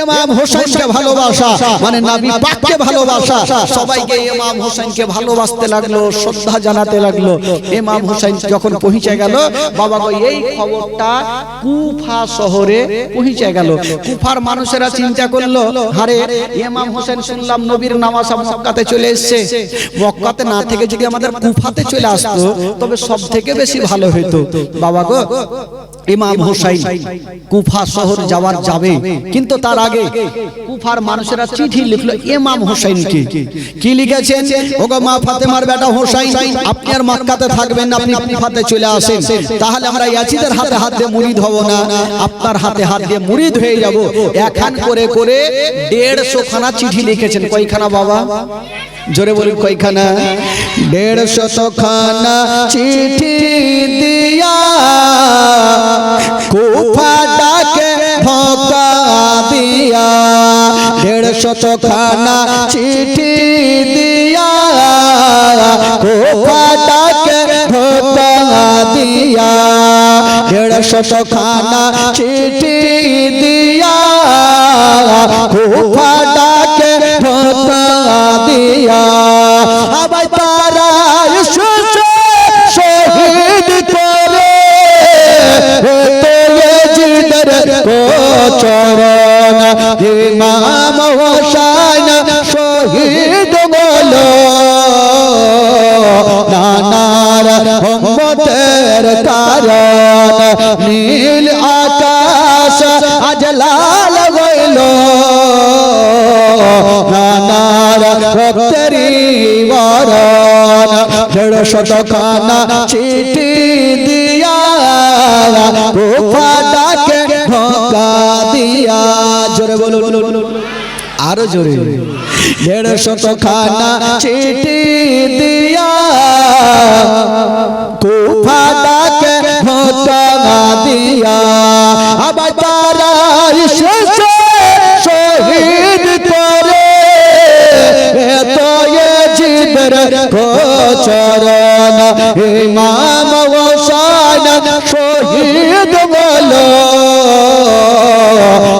ইমাম হোসেনকে ভালোবাসা মানে নবী পাককে ভালোবাসা। সবাইকে ইমাম হোসেনকে ভালোবাসতে লাগলো, শ্রদ্ধা জানাতে লাগলো। ইমাম হোসেন যখন পৌঁছে গেল, বাবা গো এই খবরটা কুফা শহরে পৌঁছে গেল। কুফার মানুষেরা চিন্তা করলো, আরে ইমাম হোসেন শুনলাম নবীর নামাজ মক্কাতে চলে এসেছে, মক্কাতে না থেকে যদি আমাদের কুফাতে চলে আসতো তবে সব থেকে বেশি ভালো হতো। বাবা গো ইমাম হোসেন কুফা শহর যাবে, কিন্তু তার আগে কুফার মানুষেরা চিঠি লিখলো ইমাম হোসেনকে। কি লিখেছেন? ওগো মা ফাতেমার বেটা হোসেন, আপনি আর মক্কাতে থাকবেন না, আপনি কুফাতে চলে আসেন, তাহলে আমরা ইয়াজিদের হাতে হাত দিয়ে মুরিদ হব না, আপনার হাতে হাত দিয়ে মুরিদ হয়ে যাব। এখন করে করে 150 খানা চিঠি লিখেছেন। কয়খানা বাবা? জোরে বলুন কয়খানা? 150 খানা চিঠি দিয়া কুফা ডাকে ধোকা দিয়া, 150 খানা চিঠি দিয়া কুফা ডাকে ধোকা দিয়া, 150 খানা চিঠি দিয়া কুফা ডাকে ধোকা দিয়া। আবার তারা শহীদ করে চরণ ইমাম হোসেন শহীদ বলো, নানার উম্মতের কারণ নীল আকাশ আজ লাল হইল, নানার রক্তেরি বরণ। 150 খানা চিঠি দিয়া কুফা ডাকে ধোকা দিয়া। জোরে বলুন, আরো জোরে। 150 খানা চিঠি দিয়া কুফা ডাকে ধোকা দিয়া। আবার তারা শহীদ করে তো ইয়াজিদের চরণ ইমাম হোসেন শহীদ বলো,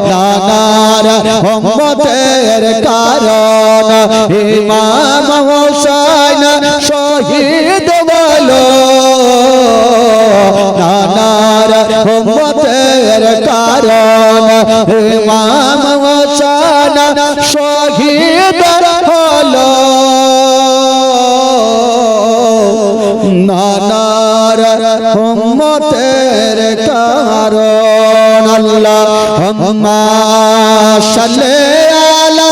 নানার উম্মতের কারণ ইমাম হোসেন শহীদ বলো, নানার উম্মতের কারণ ইমাম হোসেন শহীদ হলো, নানার উম্মতের কারণ। আল্লাহুম্মা সাল্লি আলা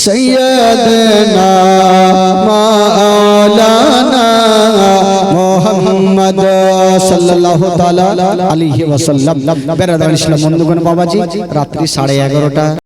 सैयदना मौलाना मोहम्मद सल्लल्लाहु ताला अलैहि वसल्लम। बेरादार इस्लाम बंधुगण बाबाजी, रात्रि 11:30।